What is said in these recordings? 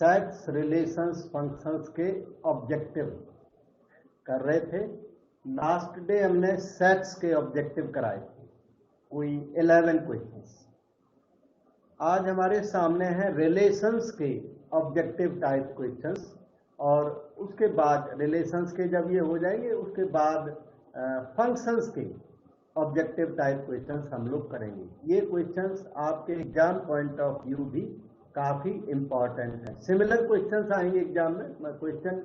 Sets relations functions के objective कर रहे थे। लास्ट डे हमने सेट्स के ऑब्जेक्टिव कराए थे, कोई 11 क्वेश्चंस। आज हमारे सामने हैं रिलेशंस के ऑब्जेक्टिव टाइप क्वेश्चंस, और उसके बाद रिलेशंस के जब ये हो जाएंगे उसके बाद फंक्शंस के ऑब्जेक्टिव टाइप क्वेश्चंस हम लोग करेंगे। ये क्वेश्चंस आपके एग्जाम पॉइंट ऑफ व्यू भी काफ़ी इम्पॉर्टेंट है। सिमिलर क्वेश्चंस आएंगे एग्जाम में, क्वेश्चन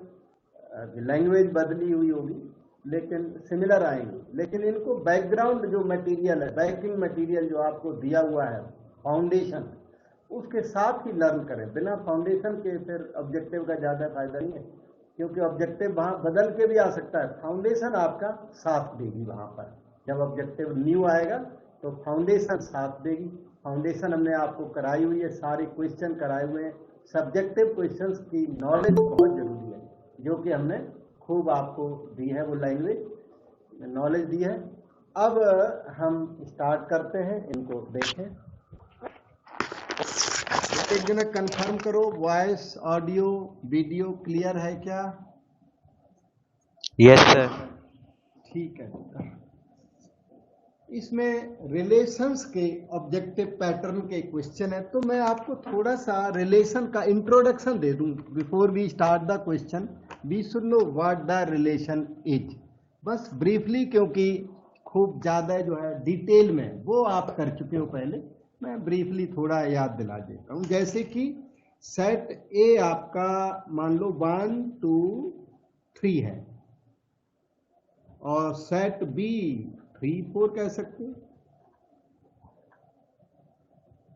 लैंग्वेज बदली हुई होगी लेकिन सिमिलर आएंगे। लेकिन इनको बैकग्राउंड जो मटेरियल है, बैकिंग मटेरियल जो आपको दिया हुआ है, फाउंडेशन, उसके साथ ही लर्न करें। बिना फाउंडेशन के फिर ऑब्जेक्टिव का ज़्यादा फायदा नहीं है, क्योंकि ऑब्जेक्टिव वहाँ बदल के भी आ सकता है। फाउंडेशन आपका साथ देगी वहाँ पर। जब ऑब्जेक्टिव न्यू आएगा तो फाउंडेशन साथ देगी। फाउंडेशन हमने आपको कराई हुई है, सारे क्वेश्चन कराए हुए हैं। सब्जेक्टिव क्वेश्चंस की नॉलेज बहुत जरूरी है, जो कि हमने खूब आपको दी है, वो लैंग्वेज नॉलेज दी है। अब हम स्टार्ट करते हैं, इनको देखें। एक जन कंफर्म करो, वॉइस ऑडियो वीडियो क्लियर है क्या? Yes sir. ठीक है। इसमें रिलेशंस के ऑब्जेक्टिव पैटर्न के क्वेश्चन है, तो मैं आपको थोड़ा सा रिलेशन का इंट्रोडक्शन दे दूं। Before we start the question we should know what the relation is. बस ब्रीफली, क्योंकि खूब ज़्यादा जो है डिटेल में वो आप कर चुके हो पहले, मैं ब्रीफली थोड़ा याद दिला देता हूँ। जैसे कि सेट ए आपका मान लो 1 2 3 है, और सेट बी 3 4 कह सकते हैं।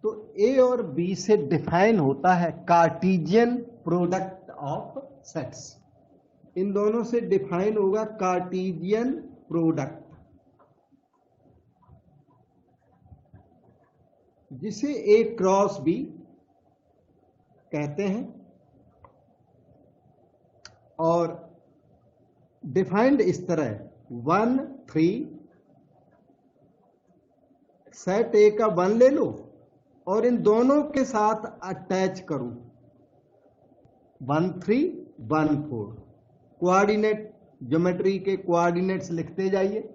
तो ए और बी से डिफाइन होता है कार्टेशियन प्रोडक्ट ऑफ सेट्स। इन दोनों से डिफाइन होगा कार्टेशियन प्रोडक्ट, जिसे ए क्रॉस बी कहते हैं। और डिफाइंड इस तरह 1 3, सेट ए का 1 ले लो और इन दोनों के साथ अटैच करो 1 3 1 4। कोऑर्डिनेट, ज्योमेट्री के कोऑर्डिनेट्स लिखते जाइए।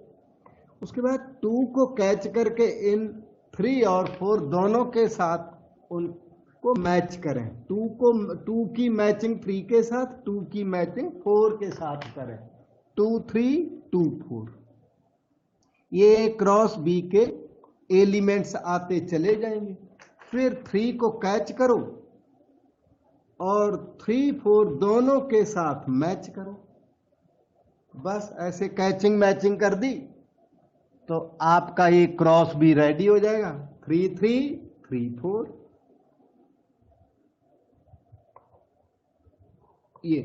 उसके बाद 2 को कैच करके इन 3 और 4 दोनों के साथ उनको मैच करें। 2 की मैचिंग 3 के साथ, 2 की मैचिंग 4 के साथ करें। 2 3 2 4। ये क्रॉस बी के एलिमेंट्स आते चले जाएंगे। फिर 3 को कैच करो और 3 4 दोनों के साथ मैच करो। बस ऐसे कैचिंग मैचिंग कर दी तो आपका ये क्रॉस बी रेडी हो जाएगा। 3 3 3 4। ये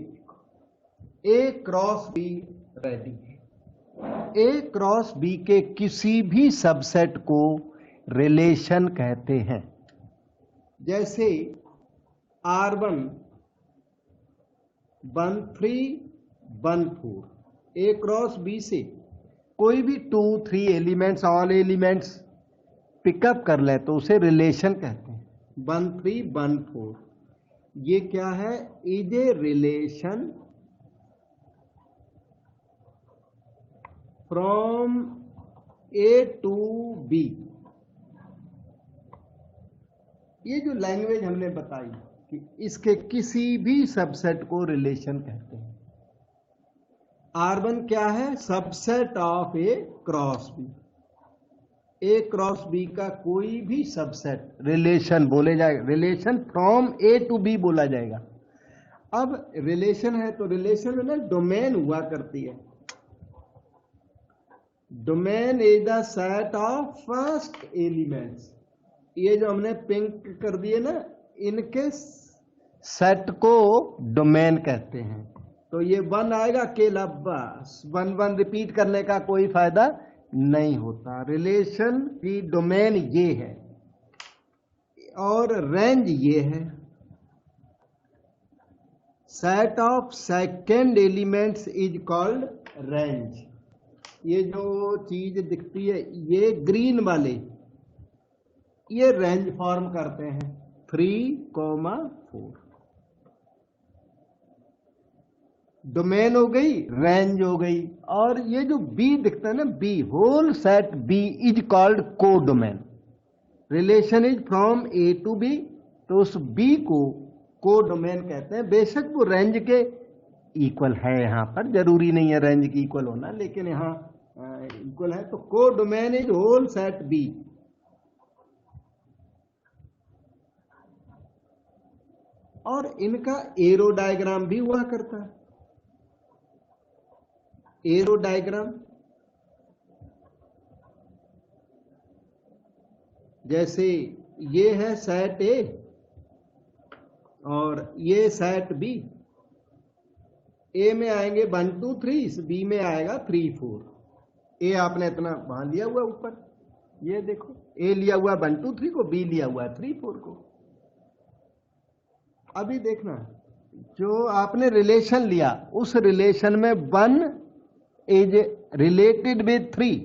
ए क्रॉस बी रेडी है। ए क्रॉस बी के किसी भी सबसेट को रिलेशन कहते हैं। जैसे R1 1 3 1 4, ए क्रॉस बी से कोई भी 2 3 एलिमेंट्स, ऑल एलिमेंट्स पिकअप कर ले तो उसे रिलेशन कहते हैं। 1 3 1 4 ये क्या है? Is a relation from A to B. ये जो लैंग्वेज हमने बताई कि इसके किसी भी सबसेट को रिलेशन कहते हैं। R1 क्या है? Subset of A cross B. A cross B का कोई भी सबसेट रिलेशन बोले जाएगा, relation from A to B बोला जाएगा। अब रिलेशन है तो रिलेशन में ना डोमेन हुआ करती है। Domain is the set of first elements. ये जो हमने पिंक कर दिए ना, इनके सेट को डोमेन कहते हैं। तो ये 1 आएगा अकेला, बस 1 1 रिपीट करने का कोई फायदा नहीं होता। रिलेशन की डोमेन ये है और रेंज ये है। Set of second elements is called range. ये जो चीज दिखती है, ये ग्रीन वाले, ये रेंज फॉर्म करते हैं 3 4। डोमेन हो गई, रेंज हो गई, और ये जो बी दिखता है ना, B, whole set B is called codomain. Relation is from A to B, तो उस बी को को डोमेन कहते हैं। बेशक वो रेंज के इक्वल है, यहां पर जरूरी नहीं है रेंज की इक्वल होना, लेकिन यहां इक्वल है। तो को domain is whole set B. और इनका एरो डायग्राम भी हुआ करता है। एरो डायग्राम जैसे ये है सेट ए और ये सेट बी। ए में आएंगे 1 2 3, बी में आएगा 3 4। ए आपने इतना बांध लिया हुआ ऊपर, ये देखो ए लिया हुआ 1 2 3 को, बी लिया हुआ 3 4 को। अभी देखना, जो आपने रिलेशन लिया उस रिलेशन में 1 इज रिलेटेड विद 3।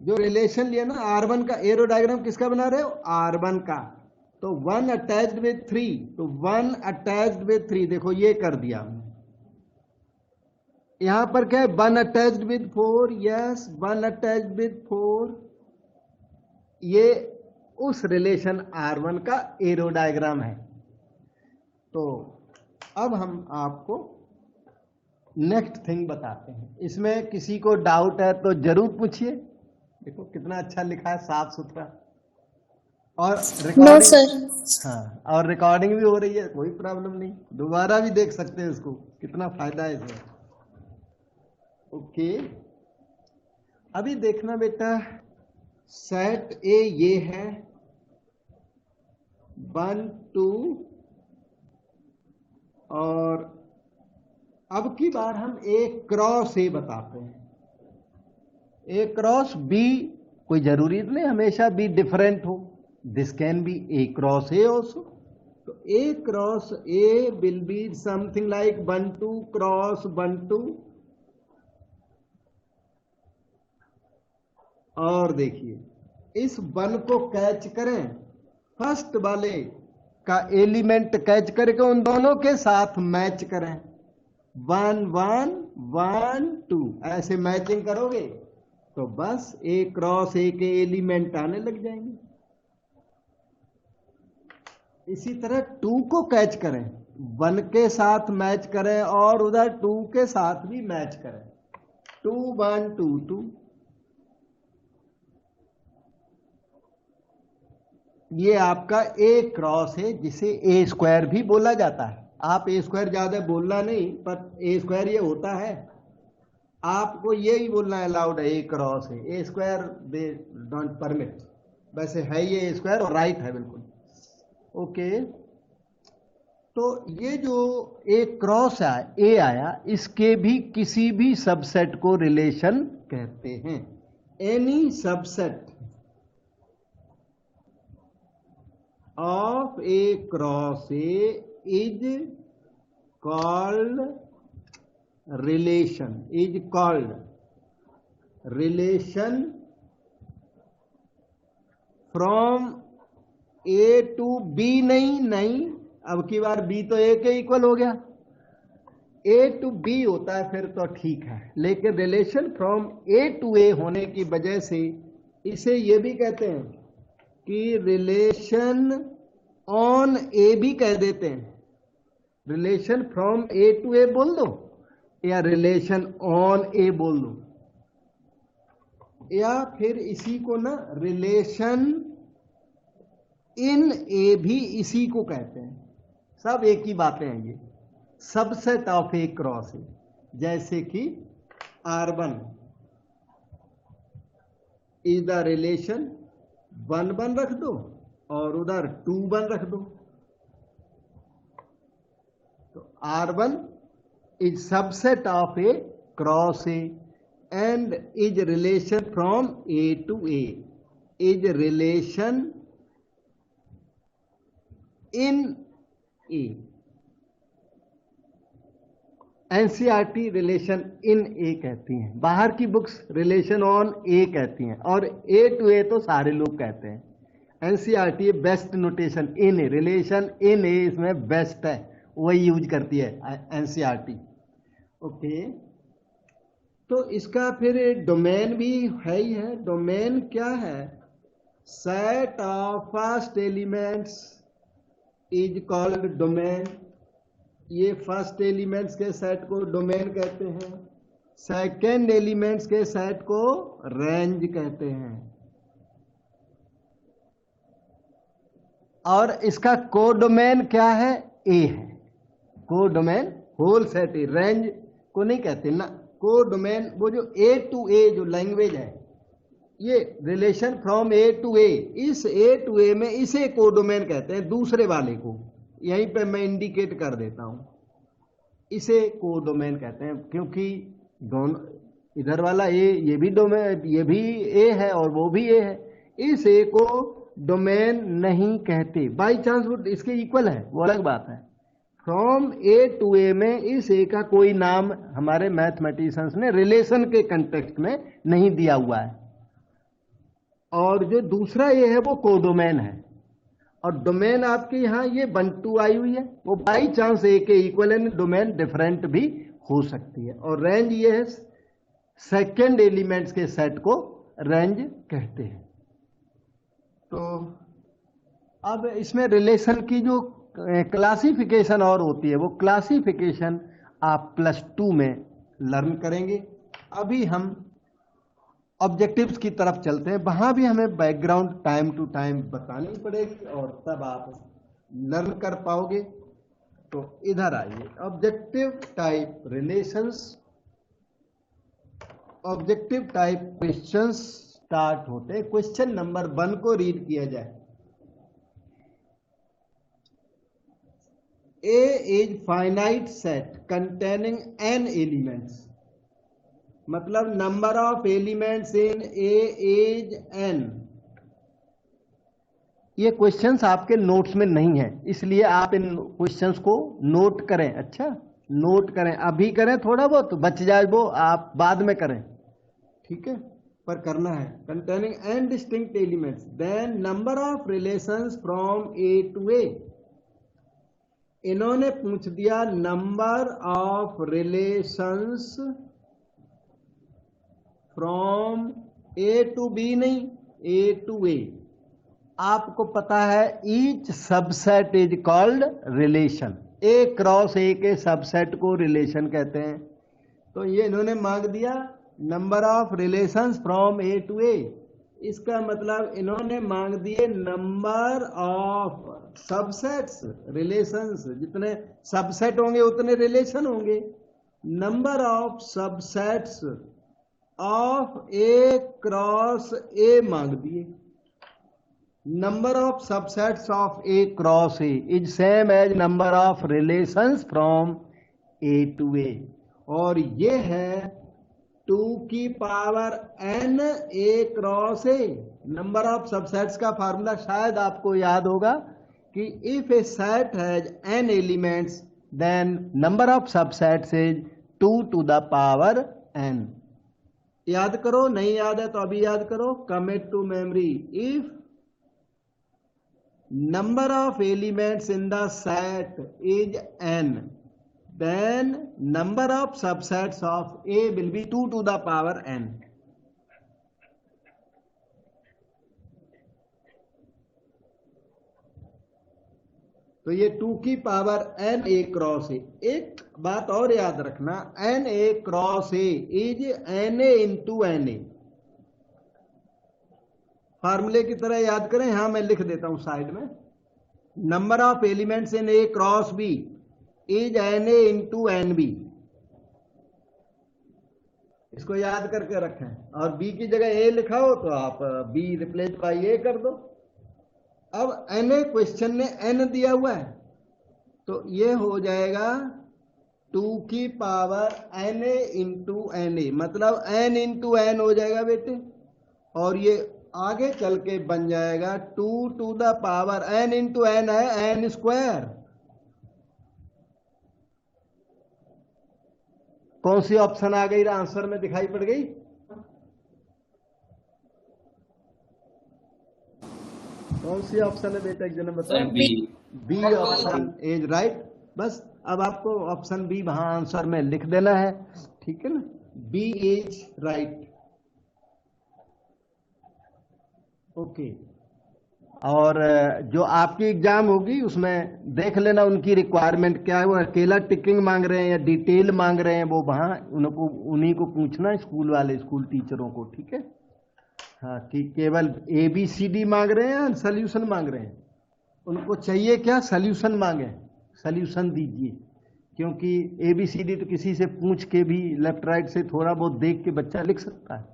जो रिलेशन लिया ना R1 का, एरो डायग्राम किसका बना रहे हो? R1 का। तो 1 अटैच्ड विद 3, तो 1 अटैच्ड विद 3, देखो ये कर दिया हमने। यहां पर क्या है? 1 attached with 4, yes 1 attached with 4। ये उस रिलेशन R1 का एरो डायग्राम है। तो अब हम आपको नेक्स्ट थिंग बताते हैं। इसमें किसी को डाउट है तो जरूर पूछिए। देखो कितना अच्छा लिखा है, साफ सुथरा, और रिकॉर्डिंग हाँ, और रिकॉर्डिंग भी हो रही है, कोई प्रॉब्लम नहीं, दोबारा भी देख सकते हैं इसको, कितना फायदा है इसमें। ओके, अभी देखना बेटा, सेट ए ये है 1 2, और अब की बार हम ए क्रॉस ए बताते हैं। ए क्रॉस बी, कोई जरूरी नहीं हमेशा बी डिफरेंट हो, this can be A cross A also. तो A cross A will be something like 1 2 cross 1 2। और देखिए इस 1 को कैच करें, फर्स्ट वाले का एलिमेंट कैच करके उन दोनों के साथ मैच करें। 1 1 1 2 ऐसे मैचिंग करोगे तो बस ए क्रॉस ए के एलिमेंट आने लग जाएंगे। इसी तरह 2 को कैच करें, 1 के साथ मैच करें और उधर 2 के साथ भी मैच करें। 2 1 2 2, ये आपका ए क्रॉस है, जिसे ए स्क्वायर भी बोला जाता है। आप ए स्क्वायर ज्यादा बोलना नहीं, पर ए स्क्वायर ये होता है, आपको यही बोलना अलाउड है, ए क्रॉस है। ए स्क्वायर दे डोंट परमिट, वैसे है ये ए स्क्वायर और राइट है बिल्कुल। ओके, तो ये जो ए क्रॉस ए आया, इसके भी किसी भी सबसेट को रिलेशन कहते हैं। Any subset of a cross A is called relation, is called relation from A to B। नहीं, अब की बार B तो A के इक्वल हो गया, A to B होता है फिर तो ठीक है, लेकिन relation from A to A होने की वजह से इसे ये भी कहते हैं कि रिलेशन ऑन ए भी कह देते हैं। रिलेशन फ्रॉम ए टू ए बोल दो, या रिलेशन ऑन ए बोल दो, या फिर इसी को ना रिलेशन इन ए भी इसी को कहते हैं। सब एक ही बातें हैं ये, सबसेट ऑफ ए क्रॉस ए। जैसे कि R1 इज द रिलेशन 1 1 रख दो और उधर 2 1 रख दो, तो R1 is subset of A cross A and is relation from A to A, is relation in A. NCERT relation in A कहती हैं, बाहर की बुक्स रिलेशन ऑन ए कहती हैं, और ए टू ए तो सारे लोग कहते हैं। NCERT best notation in A, relation in A इसमें बेस्ट है, वही यूज करती है एनसीईआरटी। ओके, तो इसका फिर डोमेन भी है ही है। डोमेन क्या है? Set of first elements is called domain. ये फर्स्ट एलिमेंट्स के सेट को डोमेन कहते हैं, सेकेंड एलिमेंट्स के सेट को रेंज कहते हैं। और इसका कोडोमेन क्या है? ए है। Codomain whole set A, range को नहीं कहते ना। कोडोमेन वो जो ए टू ए जो लैंग्वेज है, ये रिलेशन फ्रॉम ए टू ए, इस ए टू ए में इसे कोडोमेन कहते हैं। दूसरे वाले को यहीं पे मैं इंडिकेट कर देता हूं, इसे कोडोमेन कहते हैं, क्योंकि दोनों इधर वाला ए, ये भी डोमेन, ये भी ए है और वो भी ए है। इस ए को डोमेन नहीं कहते। बाई चांस वो इसके इक्वल है, वो अलग बात है। फ्रॉम ए टू ए में इस ए का कोई नाम हमारे मैथमेटिशियंस ने रिलेशन के कंटेक्स्ट में नहीं दिया हुआ है। और जो दूसरा ए है वो कोडोमेन है। और डोमेन आपके यहाँ ये 1 2 आई हुई है, वो बाई चांस ए के इक्वल है, डोमेन डिफरेंट भी हो सकती है। और रेंज ये है, सेकेंड एलिमेंट्स के सेट को रेंज कहते हैं। तो अब इसमें रिलेशन की जो क्लासिफिकेशन और होती है, वो क्लासिफिकेशन आप +2 में लर्न करेंगे। अभी हम ऑब्जेक्टिव्स की तरफ चलते हैं, वहां भी हमें बैकग्राउंड टाइम टू टाइम बतानी पड़ेगी और तब आप लर्न कर पाओगे। तो इधर आइए, objective type relations, objective type questions start होते हैं। क्वेश्चन नंबर 1 को रीड किया जाए। A is finite set containing n elements, मतलब number of elements in A is n। ये क्वेश्चंस आपके नोट्स में नहीं है, इसलिए आप इन क्वेश्चंस को नोट करें। अच्छा, नोट करें, अभी करें, थोड़ा बहुत बच जाए वो आप बाद में करें, ठीक है, पर करना है। Containing n distinct elements, then number of relations from A to A। इन्होंने पूछ दिया number of relations from A to B, नहीं ए टू ए। आपको पता है each subset is called relation. A cross A के सबसेट को relation कहते हैं। तो ये इन्होंने मांग दिया number of relations from A to A. इसका मतलब इन्होंने मांग दिए नंबर ऑफ सबसेट्स, रिलेशंस। जितने सबसेट होंगे उतने रिलेशन होंगे। Number of subsets of A cross A मांग दिए। Number of subsets of A cross A is same as number of relations from A to A. और ये है 2 की power n A cross A. Number of subsets का formula शायद आपको याद होगा कि if A set has n elements then number of subsets is 2 to the power n। याद करो, नहीं याद है तो अभी याद करो, commit to memory. If number of elements in the set is n, then number of subsets of A will be 2 to the power n। तो ये 2 की power n A cross A। एक बात और याद रखना, n A cross A is NA into NA। फार्मूले की तरह याद करें, यहां मैं लिख देता हूं साइड में। Number of elements in A cross B is NA into NB। इसको याद करके रखें। और B की जगह A लिखा हो तो आप B रिप्लेस बाई A कर दो। अब NA क्वेश्चन ने n दिया हुआ है, तो ये हो जाएगा 2 की पावर NA इंटू NA, मतलब n इंटू n हो जाएगा बेटे। और ये आगे चल के बन जाएगा 2 to the power n into n है n स्क्वायर। कौन सी ऑप्शन आ गई आंसर में दिखाई पड़ गई? कौन सी ऑप्शन है बेटा, एक जन बताओ। B option is right. बस अब आपको ऑप्शन बी वहां आंसर में लिख देना है, ठीक है ना, बी इज राइट। ओके, और जो आपकी एग्जाम होगी उसमें देख लेना उनकी रिक्वायरमेंट क्या है, वो अकेला टिकिंग मांग रहे हैं या डिटेल मांग रहे हैं, वो वहाँ उनको उन्हीं को पूछना, स्कूल वाले स्कूल टीचरों को, ठीक है। हाँ, कि केवल ABCD मांग रहे हैं या सल्यूशन मांग रहे हैं, उनको चाहिए क्या, सल्यूशन मांगे, सल्यूशन दीजिए, क्योंकि ABCD तो किसी से पूछ के भी लेफ्ट राइट से थोड़ा बहुत देख के बच्चा लिख सकता है,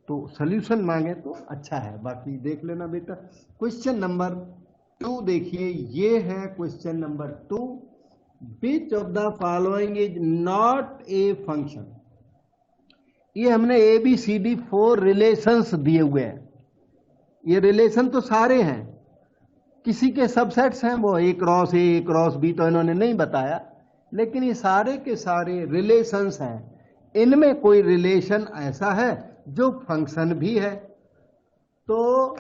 तो सल्यूशन मांगे तो अच्छा है। बाकी देख लेना बेटा। क्वेश्चन नंबर 2 देखिए, ये है question number 2, which of the following is not a function. ये हमने ABCD 4 रिलेशंस दिए हुए हैं, ये रिलेशन तो सारे हैं, किसी के सबसेट्स हैं, वो A cross A cross B तो इन्होंने नहीं बताया, लेकिन ये सारे के सारे रिलेशंस हैं। इनमें कोई रिलेशन ऐसा है जो फंक्शन भी है, तो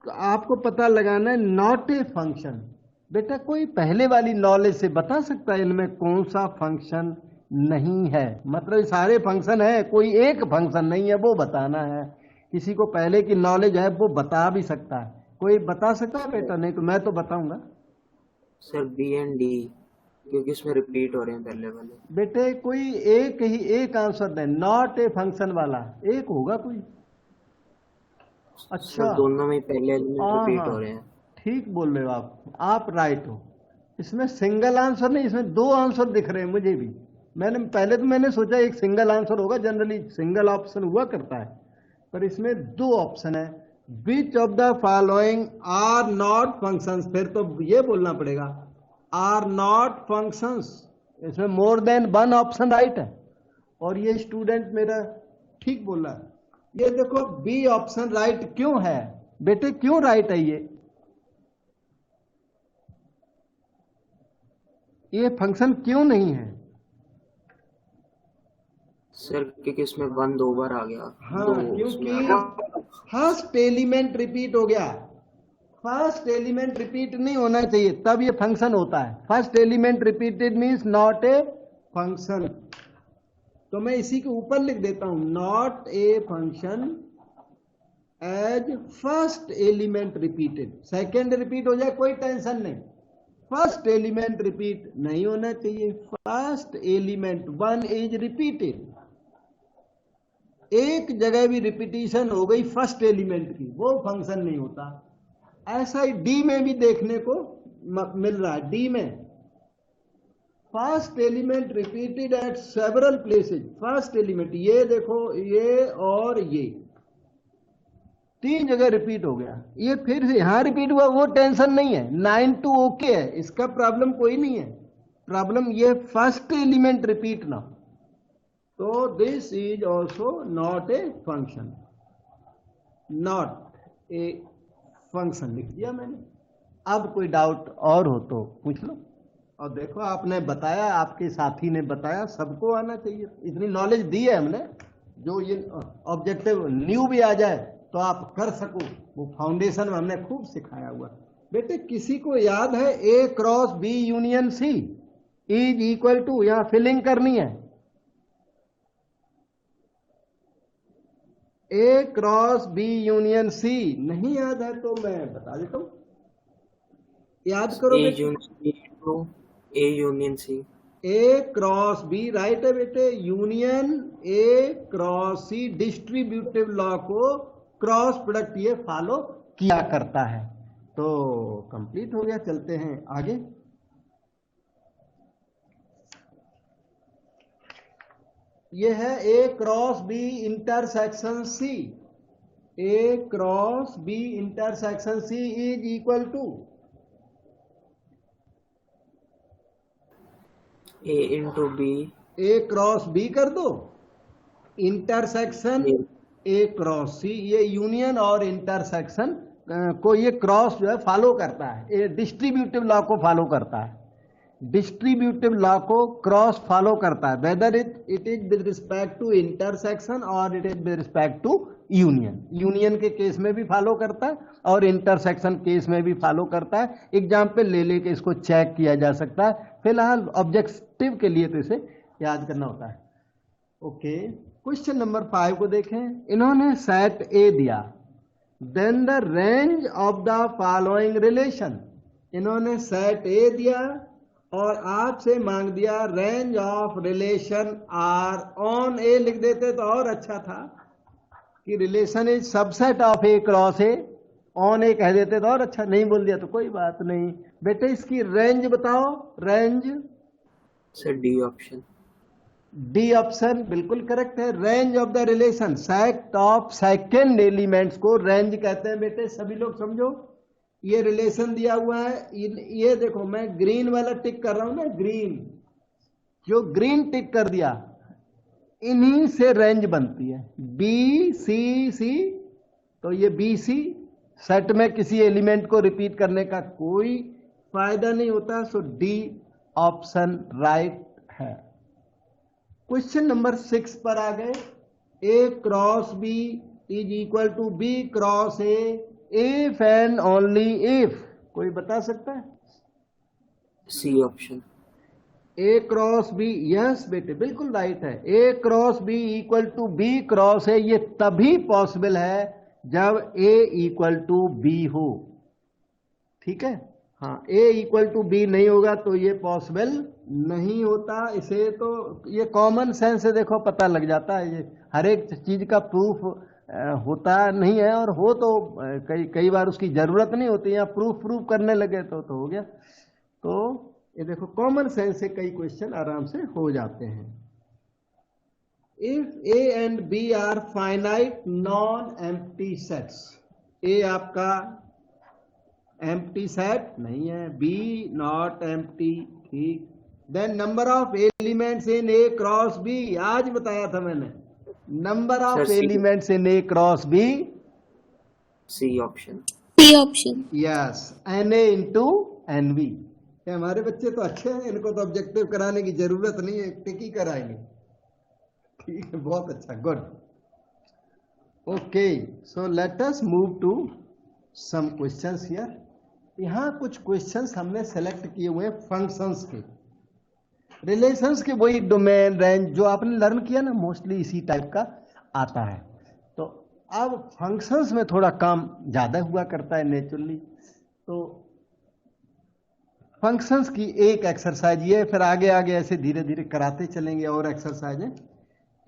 आपको पता लगाना है नॉट ए फंक्शन। बेटा कोई पहले वाली नॉलेज से बता सकता है इनमें कौन सा फंक्शन नहीं है, मतलब सारे फंक्शन है, कोई एक फंक्शन नहीं है, वो बताना है। किसी को पहले की नॉलेज है वो बता भी सकता है, कोई बता सकता है बेटा? नहीं तो मैं तो बताऊंगा सर बी एंड डी, क्योंकि इसमें रिपीट हो रहे हैं पहले वाले। बेटे कोई एक ही एक answer they, not a function वाला एक होगा कोई। अच्छा, सर दोनों में पहले एलिमेंट हाँ रिपीट हाँ हो रहे हैं। ठीक बोल रहे हो आप राइट हो। इसमें सिंगल आंसर नहीं, इसमें 2 आंसर दिख रहे हैं मुझे भी। मैंने सोचा एक सिंगल आंसर होगा, जनरली सिंगल ऑप्शन हुआ करता है, पर इसमें 2 ऑप्शन है। Which of the following are not functions, फिर तो ये बोलना पड़ेगा आर नॉट फंक्शंस, इसमें मोर देन 1 ऑप्शन राइट है, और ये स्टूडेंट मेरा ठीक बोला है। ये देखो बी ऑप्शन राइट क्यों है बेटे, क्यों राइट है ये फंक्शन क्यों नहीं है? सर क्योंकि इसमें 1 2 बार आ गया। हाँ, दो क्योंकि फर्स्ट एलिमेंट रिपीट हो गया। फर्स्ट एलिमेंट रिपीट नहीं होना चाहिए, तब ये फंक्शन होता है। First element repeated means not a function. तो मैं इसी के ऊपर लिख देता हूं, not a function as first element repeated. Second repeat हो जाए कोई टेंशन नहीं, फर्स्ट एलिमेंट रिपीट नहीं होना चाहिए। फर्स्ट एलिमेंट 1 इज रिपीटेड, एक जगह भी रिपीटिशन हो गई फर्स्ट एलिमेंट की, वो फंक्शन नहीं होता। ऐसा ही डी में भी देखने को मिल रहा है। डी में first element repeated eight several places. First element ये देखो, ये और ये 3 जगह रिपीट हो गया, ये फिर से यहां रिपीट हुआ, वो टेंशन नहीं है, 9 to ओके है, इसका प्रॉब्लम कोई नहीं है। प्रॉब्लम ये फर्स्ट एलिमेंट रिपीट ना, तो this is also not a function, not a function लिख दिया मैंने। अब कोई डाउट और हो तो पूछ लो। और देखो आपने बताया, आपके साथी ने बताया, सबको आना चाहिए, इतनी नॉलेज दी है हमने, जो ये ऑब्जेक्टिव न्यू भी आ जाए तो आप कर सको, वो फाउंडेशन में हमने खूब सिखाया हुआ। बेटे किसी को याद है A cross B union C is equal to, यहां फिलिंग करनी है, A cross B union C नहीं याद है तो मैं बता देता हूं, याद करो बेटे। A union C, A cross B right है बेटे, union A cross C distributive law को क्रॉस प्रोडक्ट ये फॉलो किया करता है। तो कंप्लीट हो गया, चलते हैं आगे। ये है A cross B intersection C, A cross B intersection C is equal to A into B, A cross B कर दो, इंटरसेक्शन A क्रॉस C, ये यूनियन और इंटरसेक्शन को ये क्रॉस जो है फॉलो करता है, ये डिस्ट्रीब्यूटिव लॉ को फॉलो करता है, डिस्ट्रीब्यूटिव लॉ को क्रॉस फॉलो करता है, whether it is with respect to intersection और it is with respect to union के केस में भी फॉलो करता है और इंटरसेक्शन केस में भी फॉलो करता है। एग्जाम्पल ले लेके इसको चेक किया जा सकता है। फिलहाल ऑब्जेक्टिव के लिए तो इसे याद करना होता है। ओके, क्वेश्चन नंबर 5 को देखें। इन्होंने सेट ए दिया, then the range of the following relation. इन्होंने सेट ए दिया और आपसे मांग दिया range of relation R on A. लिख देते तो और अच्छा था कि relation is subset of A cross A, on A कह देते तो और अच्छा। नहीं बोल दिया तो कोई बात नहीं। बेटे इसकी रेंज बताओ। Range sir D option. D option बिल्कुल करेक्ट है। Range of the relation, set of second elements को रेंज कहते हैं बेटे। सभी लोग समझो, ये रिलेशन दिया हुआ है। ये देखो मैं ग्रीन वाला टिक कर रहा हूं ना, ग्रीन, जो ग्रीन टिक कर दिया इन्हीं से रेंज बनती है। बी सी सी, तो ये बी सी सेट में किसी एलिमेंट को रिपीट करने का कोई फायदा नहीं होता। सो डी ऑप्शन राइट है। क्वेश्चन नंबर 6 पर आ गए। A cross B is equal to B cross A if and only if. कोई बता सकता है? C option. A cross B, yes बेटे बिल्कुल राइट है। A cross B equal to B cross A, ये तभी पॉसिबल है जब ए इक्वल टू बी हो। ठीक है, हाँ, ए इक्वल टू बी नहीं होगा तो ये पॉसिबल नहीं होता। इसे तो ये कॉमन सेंस से देखो पता लग जाता है। ये हर एक चीज का प्रूफ होता नहीं है, और हो तो कई बार उसकी जरूरत नहीं होती। या प्रूफ करने लगे तो हो गया। तो ये देखो कॉमन सेंस से कई क्वेश्चन आराम से हो जाते हैं। If A and B are finite non empty sets, A आपका एम्प्टी सेट नहीं है, बी नॉट एम्प्टी, ठीक। Then number of elements in A cross B, आज बताया था मैंने, number of elements in A cross B, C option. C option, yes, n A into n B. हमारे बच्चे तो अच्छे हैं, इनको तो ऑब्जेक्टिव कराने की जरूरत नहीं है, टिक ही कराएंगे। ठीक है, बहुत अच्छा, good. Okay, so let us move to some questions here. यहां कुछ क्वेश्चंस हमने सेलेक्ट किए हुए फंक्शंस के, रिलेशंस के, वही डोमेन, रेंज जो आपने लर्न किया ना, मोस्टली इसी टाइप का आता है। तो अब फंक्शंस में थोड़ा काम ज्यादा हुआ करता है नेचुरली। तो फंक्शंस की एक एक्सरसाइज ये, फिर आगे आगे ऐसे धीरे धीरे कराते चलेंगे और एक्सरसाइजें।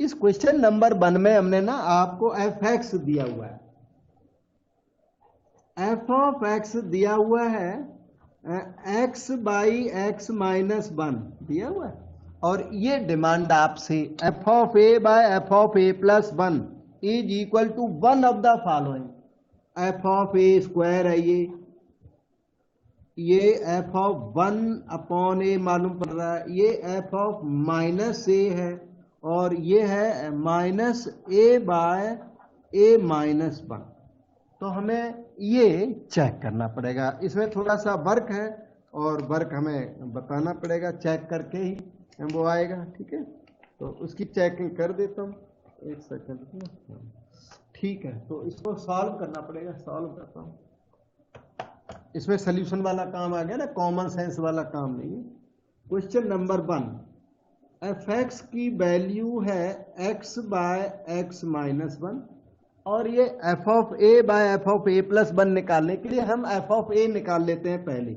इस क्वेश्चन नंबर 1 में हमने ना आपको एफ एक्स दिया हुआ है, एफ ऑफ एक्स दिया हुआ है, एक्स बाई एक्स माइनस 1 दिया हुआ है, और ये डिमांड आपसे F of A by F of A plus 1 is equal to 1 of the following. F of A square है ये एफ ऑफ 1 अपॉन ए मालूम पड़ रहा है, ये एफ ऑफ माइनस ए है, और ये है minus A by A minus 1। तो हमें ये चेक करना पड़ेगा। इसमें थोड़ा सा वर्क है, और वर्क हमें बताना पड़ेगा, चेक करके ही वो आएगा। ठीक है, तो उसकी चेकिंग कर देता हूँ, एक सेकंड। ठीक है, तो इसको सॉल्व करना पड़ेगा, सॉल्व करता हूँ। इसमें सॉल्यूशन वाला काम आ गया ना, कॉमन सेंस वाला काम नहीं है। क्वेश्चन नंबर 1, एफ एक्स की वैल्यू है एक्स बाय एक्स माइनस 1, और ये F of A by F of A plus 1 निकालने के लिए हम एफ ऑफ ए निकाल लेते हैं पहले।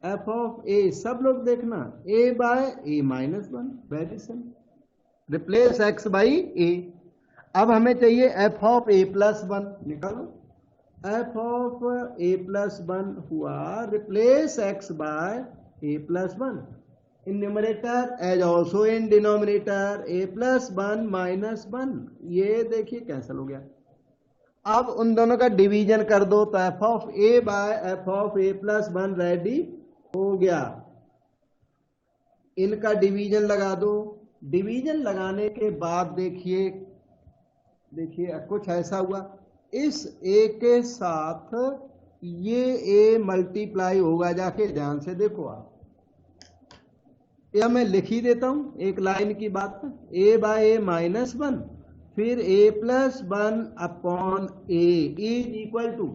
एफ ऑफ ए, सब लोग देखना, A by A minus 1, very simple, replace x by A. अब हमें चाहिए एफ ऑफ ए प्लस 1, निकालो। एफ ऑफ ए प्लस 1 हुआ, replace X by A plus 1 in numerator as also in denominator, A plus 1 minus 1, ये देखिए cancel हो गया। अब उन दोनों का डिवीजन कर दो, तो F of A by F of A plus 1 ready हो गया। इनका डिवीजन लगा दो। डिवीजन लगाने के बाद देखिए कुछ ऐसा हुआ, इस ए के साथ ये ए मल्टीप्लाई होगा, जाके ध्यान से देखो आप, या मैं लिख ही देता हूं एक लाइन की बात, ए बाय ए माइनस 1 फिर a plus 1 upon a is equal to,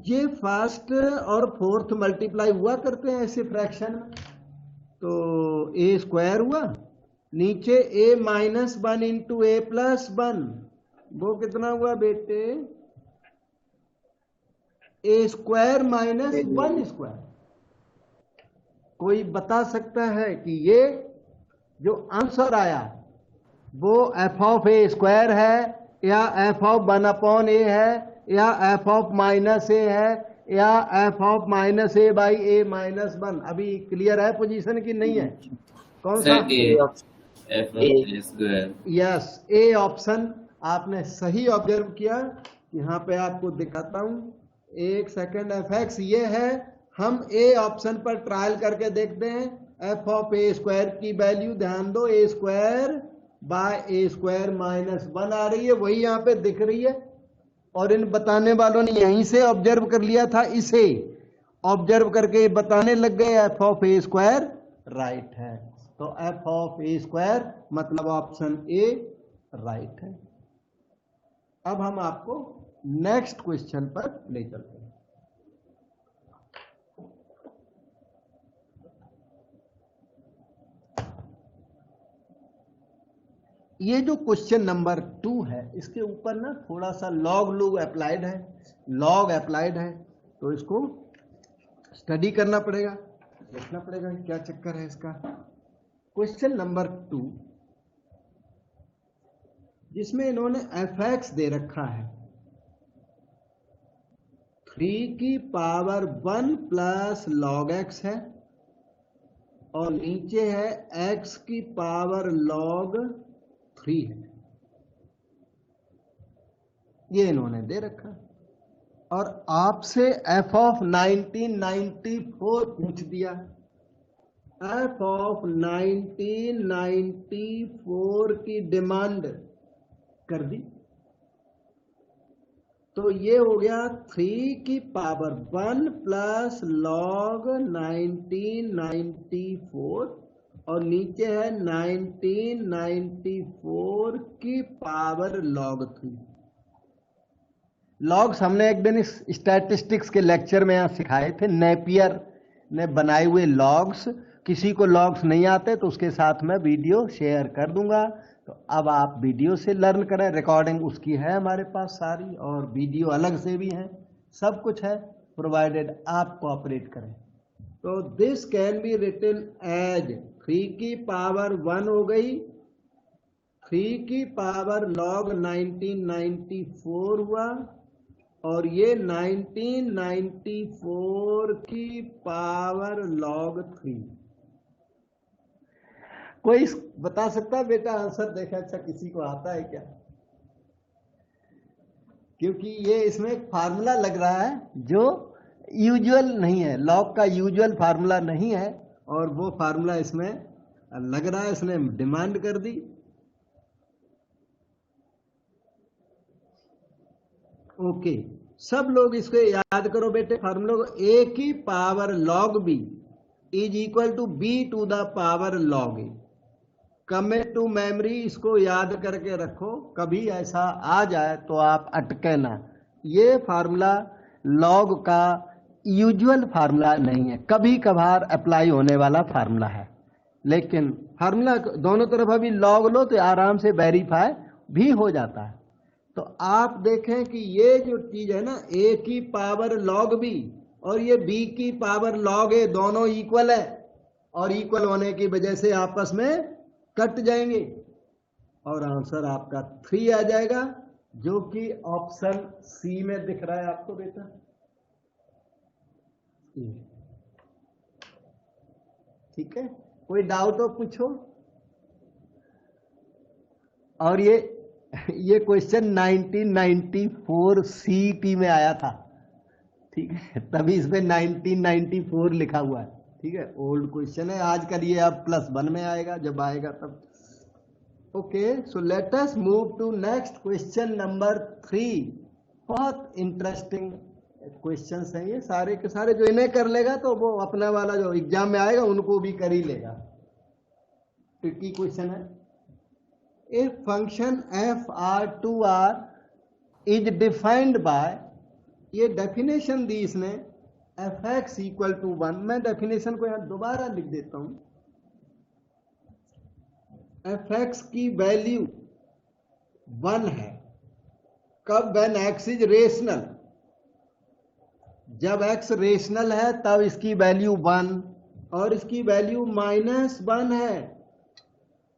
ये फर्स्ट और फोर्थ मल्टीप्लाई हुआ करते हैं ऐसे फ्रैक्शन में, तो a स्क्वायर हुआ, नीचे a minus 1 into A plus 1, वो कितना हुआ बेटे, ए स्क्वायर माइनस 1 स्क्वायर। कोई बता सकता है कि ये जो आंसर आया वो एफ ऑफ ए स्क्वायर है या एफ ऑफ 1 अपॉन ए है या एफ ऑफ माइनस ए है या F of minus A by A minus 1? अभी क्लियर है पोजीशन की नहीं है? कौन सा? F of A square. Yes, A option आपने सही ऑब्जर्व किया। यहाँ पे आपको दिखाता हूं, एक सेकंड। एफ एक्स ये है, हम ए ऑप्शन पर ट्रायल करके देखते हैं। एफ ऑफ ए स्क्वायर की वैल्यू ध्यान दो, A square by A square minus 1 आ रही है, वही यहाँ पे दिख रही है। और इन बताने वालों ने यहीं से ऑब्जर्व कर लिया था, इसे ऑब्जर्व करके बताने लग गए F of A square right है। तो एफ ऑफ ए स्क्वायर मतलब ऑप्शन ए राइट है। अब हम आपको नेक्स्ट क्वेश्चन पर ले चलते हैं। ये जो क्वेश्चन नंबर 2 है, इसके ऊपर ना थोड़ा सा लॉग अप्लाइड है, तो इसको स्टडी करना पड़ेगा, देखना पड़ेगा क्या चक्कर है इसका। क्वेश्चन नंबर 2 जिसमें इन्होंने एफ एक्स दे रखा है 3 की पावर 1 प्लस लॉग एक्स है, और नीचे है x की पावर लॉग 3 है, ये इन्होंने दे रखा। और आपसे एफ ऑफ 1994 पूछ दिया, एफ ऑफ 1994 की डिमांड कर दी, तो ये हो गया 3 की पावर 1 प्लस लॉग 1994, और नीचे है 1994 की पावर लॉग 3। लॉग्स हमने एक दिन इस स्टैटिस्टिक्स के लेक्चर में यहाँ सिखाए थे, नेपियर ने बनाए हुए लॉग्स। किसी को लॉग्स नहीं आते तो उसके साथ मैं वीडियो शेयर कर दूंगा, तो अब आप वीडियो से लर्न करें। रिकॉर्डिंग उसकी है हमारे पास सारी, और वीडियो अलग से भी है, सब कुछ है, प्रोवाइडेड आप कोऑपरेट करें। तो this can be written as 3 की पावर 1 हो गई, 3 की पावर लॉग 1994 हुआ, और ये 1994 की पावर लॉग 3। कोई बता सकता है बेटा आंसर? देखा, अच्छा किसी को आता है क्या? क्योंकि ये इसमें एक फार्मूला लग रहा है जो यूजुअल नहीं है, लॉग का यूजुअल फार्मूला नहीं है, और वो फार्मूला इसमें लग रहा है, इसने डिमांड कर दी। ओके, सब लोग इसको याद करो बेटे फार्मूला को। ए की power log B is equal to B to the power log A. Commit to memory, इसको याद करके रखो, कभी ऐसा आ जाए तो आप अटके ना। ये फार्मूला लॉग का यूजुअल फार्मूला नहीं है, कभी कभार अप्लाई होने वाला फार्मूला है, लेकिन फार्मूला दोनों तरफ अभी लॉग लो तो आराम से वेरीफाई भी हो जाता है। तो आप देखें कि ये जो चीज है ना, ए की पावर लॉग बी और ये बी की पावर लॉग ए, दोनों इक्वल है, और इक्वल होने की वजह से आपस में कट जाएंगे, और आंसर आपका 3 आ जाएगा, जो कि ऑप्शन सी में दिख रहा है आपको बेटा। ठीक है, कोई डाउट हो पूछो। और ये क्वेश्चन 1994 सीईटी में आया था, ठीक है, तभी इसमें 1994 लिखा हुआ है। ठीक है, ओल्ड क्वेश्चन है, आज का ये अब +1 में आएगा, जब आएगा तब। Okay, so let us move to next question number 3। बहुत इंटरेस्टिंग क्वेश्चंस हैं ये सारे के सारे, जो इन्हें कर लेगा तो वो अपना वाला जो एग्जाम में आएगा उनको भी कर ही लेगा। ट्रिकी क्वेश्चन है। if function fr2r is defined by, ये डेफिनेशन दी इसने, fx इक्वल टू 1, मैं डेफिनेशन को यहां दोबारा लिख देता हूं, fx की वैल्यू 1 है कब, व्हेन x इज रेशनल, जब x रेशनल है तब इसकी वैल्यू 1 और इसकी वैल्यू -1 है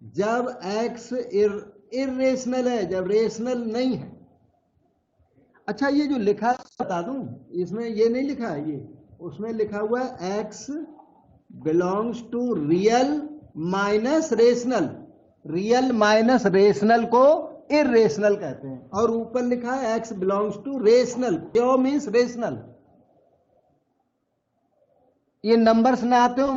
जब x इर्रेशनल है, जब रेशनल नहीं है। अच्छा ये जो लिखा बता दूं, इसमें ये नहीं लिखा है, ये उसमें लिखा हुआ है x belongs to real minus rational, real minus rational को इर्रेशनल कहते हैं, और ऊपर लिखा है x belongs to rational, Q means rational. ये नंबर्स ना आते हो,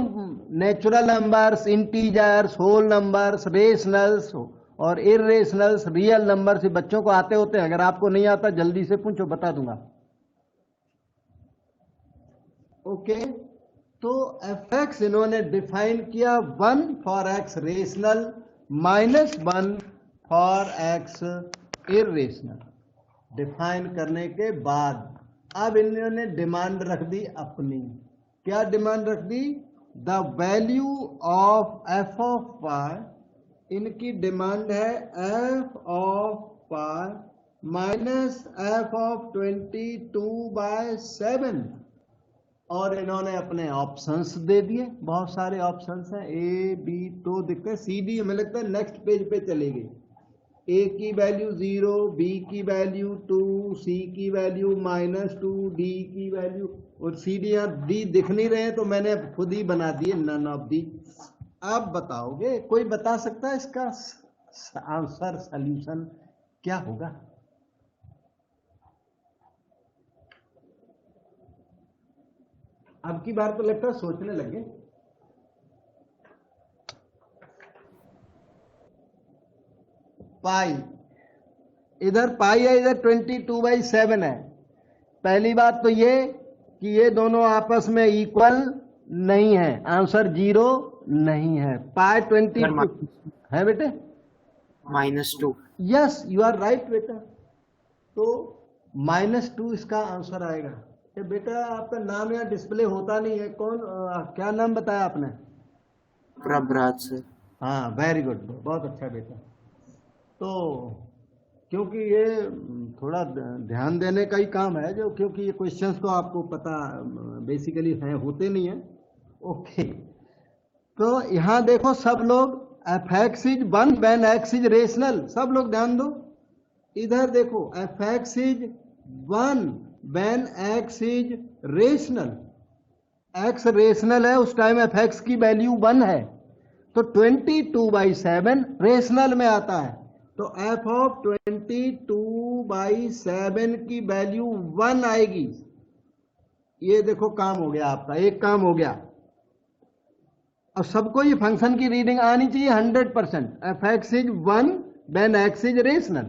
natural numbers, integers, whole numbers, rationals और इर्रेशनल्स, रियल नंबर्स, बच्चों को आते होते हैं, अगर आपको नहीं आता जल्दी से पूछो, बता दूंगा। ओके, तो fx इन्होंने डिफाइन किया 1 for x rational, -1 for x irrational. Define करने के बाद अब इन्होंने डिमांड रख दी अपनी, क्या डिमांड रख दी, the value of f of y, इनकी डिमांड है f of y minus f of 22/7, और इन्होंने अपने ऑप्शंस दे दिए, बहुत सारे ऑप्शंस हैं, ए बी तो दिखते हैं, सी डी हमें लगता है नेक्स्ट पेज पे चलेगी। ए की वैल्यू 0, बी की वैल्यू 2, सी की वैल्यू -2, डी की वैल्यू, और सी डी या डी दिख नहीं रहे हैं तो मैंने खुद ही बना दिए नन ऑफ दी। आप बताओगे, कोई बता सकता है इसका आंसर, सॉल्यूशन क्या होगा? अब की बार तो लगता है सोचने लगे। पाई, इधर पाई है, इधर 22/7 है। पहली बात तो ये कि ये दोनों आपस में इक्वल नहीं है, आंसर 0 नहीं है। पाई 22 है बेटे, -2। यस यू आर राइट बेटा, तो -2 इसका आंसर आएगा। ये बेटा आपका नाम यहाँ डिस्प्ले होता नहीं है, कौन क्या नाम बताया आपने? प्रभराज सर। हाँ वेरी गुड, बहुत अच्छा बेटा। तो क्योंकि ये थोड़ा ध्यान देने का ही काम है, जो क्योंकि ये क्वेश्चंस तो आपको पता बेसिकली हैं, होते नहीं है। ओके, तो यहाँ देखो सब लोग fx is 1 when x is rational, सब लोग ध्यान दो। इधर देखो fx is 1 when x is rational, x rational है उस टाइम fx की वैल्यू 1 है, तो 22/7 रेशनल में आता है, तो f ऑफ 22/7 की वैल्यू 1 आएगी। ये देखो काम हो गया आपका, एक काम हो गया। अब सबको ये फंक्शन की रीडिंग आनी चाहिए 100%। fx is 1 when x is rational,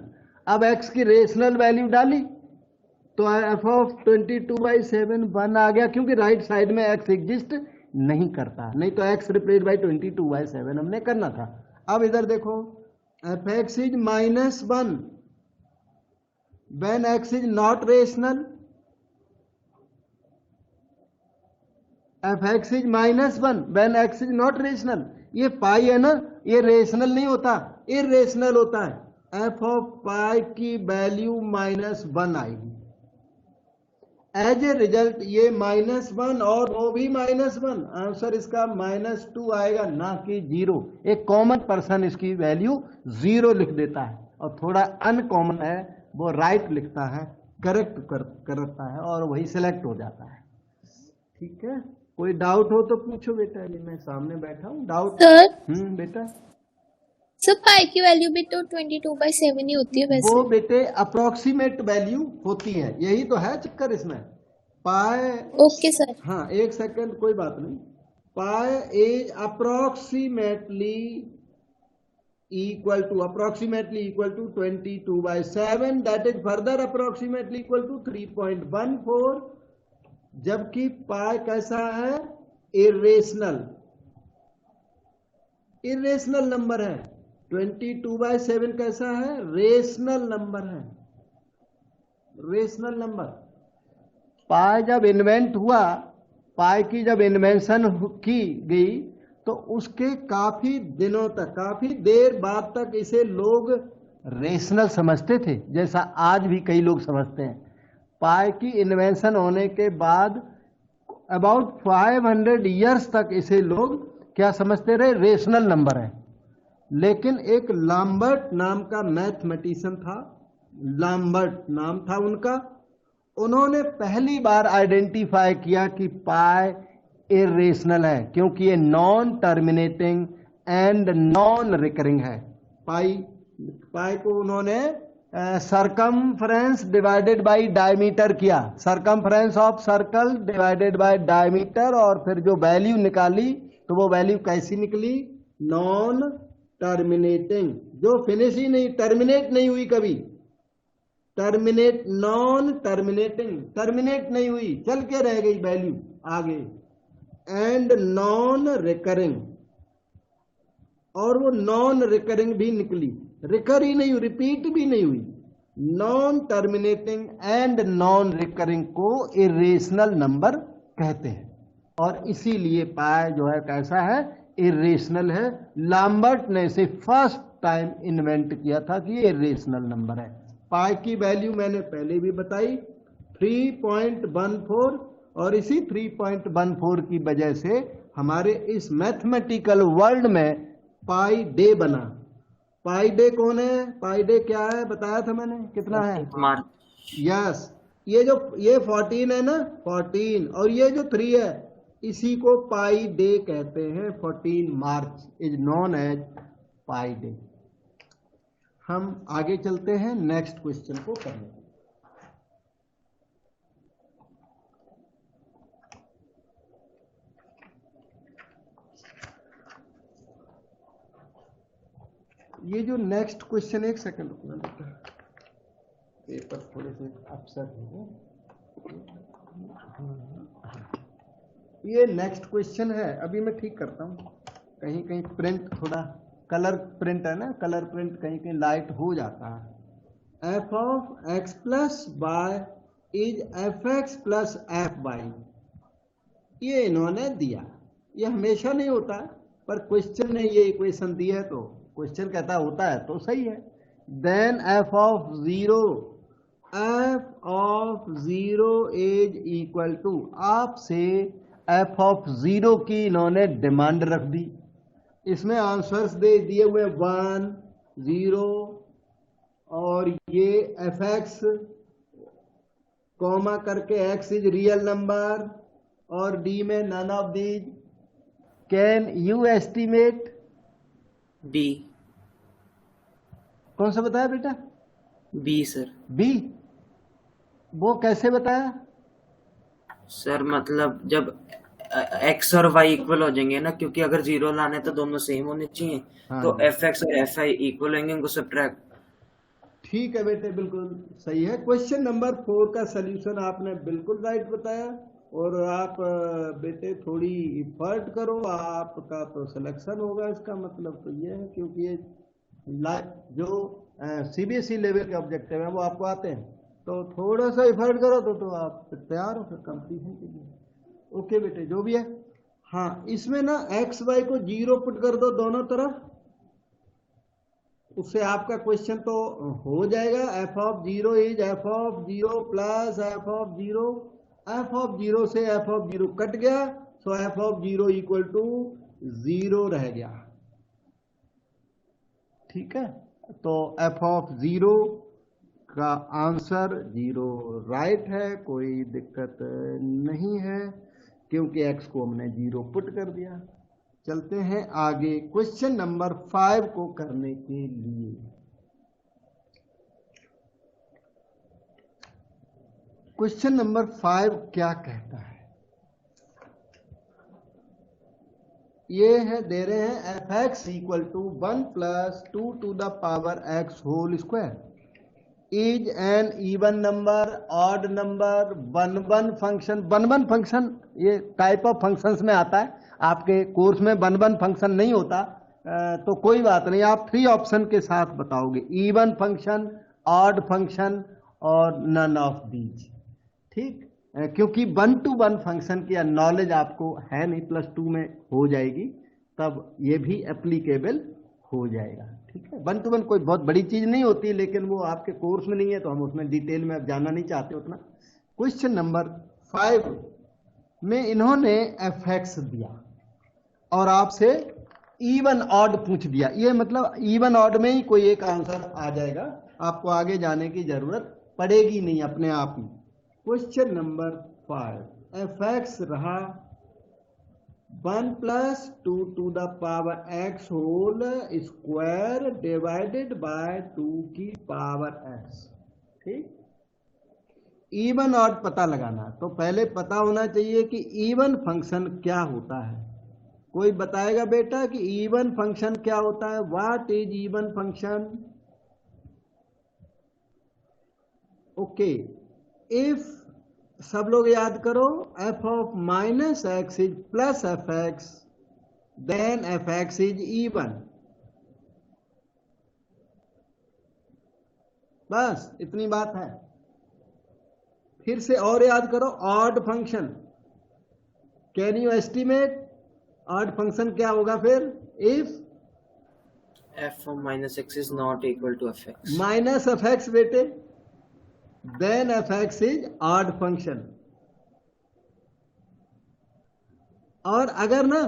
अब x की रेशनल वैल्यू डाली तो f ऑफ 22/7 1 आ गया, क्योंकि राइट साइड में x एग्जिस्ट नहीं करता, नहीं तो x रिप्लेस बाय 22/7 हमने करना था। अब इधर देखो fx is -1 when x is not rational, fx is -1 when x is not rational. ये पाई है ना, ये रेशनल नहीं होता, इर्रेशनल होता है। f ऑफ पाई की वैल्यू -1 आएगी। एज ए रिजल्ट ये -1 और वो भी -1, आंसर इसका -2 आएगा, ना कि 0। एक कॉमन पर्सन इसकी वैल्यू 0 लिख देता है, और थोड़ा अनकॉमन है वो राइट लिखता है, करेक्ट करता है, और वही सिलेक्ट हो जाता है। ठीक है, कोई डाउट हो तो पूछो बेटा, अभी मैं सामने बैठा हूँ। डाउट सर बेटा? सर पाई की वैल्यू भी तो 22/7 ही होती है वैसे। वो बेटे अप्रोक्सीमेट वैल्यू होती है, यही तो है चक्कर इसमें। Pi, okay sir. हाँ एक सेकंड, कोई बात नहीं। Pi is approximately equal to 22/7, that is further approximately equal to 3.14, जबकि पाई कैसा है? इर्रेशनल, इर्रेशनल नंबर है। 22/7 कैसा है? रेशनल नंबर है, रेशनल नंबर। पाई जब इन्वेंट हुआ, पाई की जब इन्वेंशन की गई तो उसके काफी दिनों तक, काफी देर बाद तक इसे लोग रेशनल समझते थे, जैसा आज भी कई लोग समझते हैं। पाई की इन्वेंशन होने के बाद अबाउट 500 ईयर्स तक इसे लोग क्या समझते रहे? रेशनल नंबर है। लेकिन एक लाम्बर्ट नाम का मैथमेटिशियन था, लाम्बर्ट नाम था उनका, उन्होंने पहली बार आइडेंटिफाई किया कि पाई इरेशनल है, क्योंकि ये non terminating and non recurring है। पाई को उन्होंने सरकमफ्रेंस डिवाइडेड बाय डायमीटर किया, circumference of circle divided by diameter, और फिर जो वैल्यू निकाली तो वो वैल्यू कैसी निकली? नॉन टर्मिनेटिंग, जो फिनिश ही नहीं, टर्मिनेट नहीं हुई कभी, टर्मिनेट, नॉन टर्मिनेटिंग, टर्मिनेट नहीं हुई, चल के रह गई वैल्यू आगे, एंड नॉन रिकरिंग, और वो नॉन रिकरिंग भी निकली, रिकर ही नहीं हुई, रिपीट भी नहीं हुई। Non terminating and non recurring को इरेशनल नंबर कहते हैं, और इसीलिए पाई जो है कैसा है? इरेशनल है। लाम्बर्ट ने इसे फर्स्ट टाइम इन्वेंट किया था कि ये इरेशनल नंबर है। पाई की वैल्यू मैंने पहले भी बताई 3.14, और इसी 3.14 की वजह से हमारे इस मैथमेटिकल वर्ल्ड में पाई डे बना। पाई डे कौन है? पाई डे क्या है बताया था मैंने, कितना है? यस, ये 14 है ना, 14, और ये जो 3 है इसी को पाई डे कहते हैं। 14 March is known as pi day. हम आगे चलते हैं नेक्स्ट क्वेश्चन को करने। ये जो नेक्स्ट क्वेश्चन, एक सेकंड रुकना बेटा, पेपर थोड़े से अपसेट हो गए। ये नेक्स्ट क्वेश्चन है, अभी मैं ठीक करता हूँ, कहीं कहीं प्रिंट थोड़ा कलर प्रिंट है ना, कलर प्रिंट कहीं कहीं लाइट हो जाता है। F of X plus Y is F X plus F Y, ये इन्होंने दिया। ये हमेशा नहीं होता, पर क्वेश्चन ने ये इक्वेशन दी है तो क्वेश्चन कहता होता है तो सही है। Then F of zero is equal to, आपसे एफ ऑफ 0 की इन्होंने डिमांड रख दी। इसमें आंसर्स दे दिए हुए 1, 0, और ये एफ एक्स कॉमा करके एक्स इज रियल नंबर, और डी में none of these. Can you estimate? B. कौन सा बताया बेटा? B sir. बी? वो कैसे बताया सर? मतलब जब एक्स और वाई इक्वल हो जाएंगे ना, क्योंकि अगर 0 लाने तो दोनों सेम होने चाहिए। हाँ, तो एफ एक्स और एफ आई इक्वल होंगे, उनको सब्ट्रैक्ट। ठीक है बेटे, बिल्कुल सही है। क्वेश्चन नंबर 4 का सलूशन आपने बिल्कुल राइट बताया, और आप बेटे थोड़ी इफर्ट करो, आपका तो सिलेक्शन होगा। इसका मतलब तो ये है, क्योंकि ये जो सीबीएसई लेवल के ऑब्जेक्टिव हैं वो आपको आते हैं, तो थोड़ा सा इफर्ट करो तो आप तैयार हो फिर कंपटीशन के लिए। ओके बेटे, जो भी है। हाँ, इसमें ना एक्स वाई को 0 पुट कर दो दोनों तरफ, उससे आपका क्वेश्चन तो हो जाएगा। F of 0 is F of 0 plus F of 0, F of 0 से एफ ऑफ 0 कट गया, सो एफ ऑफ 0 इक्वल टू 0 रह गया। ठीक है, तो एफ ऑफ 0 का आंसर 0 राइट है, कोई दिक्कत नहीं है, क्योंकि एक्स को हमने 0 पुट कर दिया। चलते हैं आगे क्वेश्चन नंबर 5 को करने के लिए। क्वेश्चन नंबर 5 क्या कहता है? ये है, दे रहे हैं F X equal to 1 plus 2 to the power X whole square is an even number, odd number, 1-1 function. 1-1 function ये टाइप ऑफ फंक्शंस में आता है, आपके कोर्स में 1-1 फंक्शन नहीं होता, तो कोई बात नहीं, आप 3 ऑप्शन के साथ बताओगे, इवन फंक्शन, ऑड फंक्शन और नन ऑफ दीज। ठीक, क्योंकि 1 to 1 फंक्शन की नॉलेज आपको है नहीं, +2 में हो जाएगी, तब ये भी एप्लीकेबल हो जाएगा। ठीक है, 1 to 1 कोई बहुत बड़ी चीज नहीं होती, लेकिन वो आपके कोर्स में नहीं है तो हम उसमें डिटेल में अब जाना नहीं चाहते उतना। क्वेश्चन नंबर 5 में इन्होंने एफ दिया और आपसे इवन ऑड पूछ दिया। ये मतलब इवन ऑड में ही कोई एक आंसर आ जाएगा, आपको आगे जाने की जरूरत पड़ेगी नहीं अपने आप ही। क्वेश्चन नंबर 5, एफ रहा 1 + 2 to the power x whole square divided by 2 की पावर x। ठीक, इवन ऑड पता लगाना, तो पहले पता होना चाहिए कि इवन फंक्शन क्या होता है। कोई बताएगा बेटा कि इवन फंक्शन क्या होता है? What is even function? Okay, if सब लोग याद करो, f of -x is plus fx, then fx is even. बस इतनी बात है। फिर से और याद करो, odd function, can you estimate odd function क्या होगा फिर? If f of -x is not equal to fx, minus fx बेटे, then fx is odd function. और अगर ना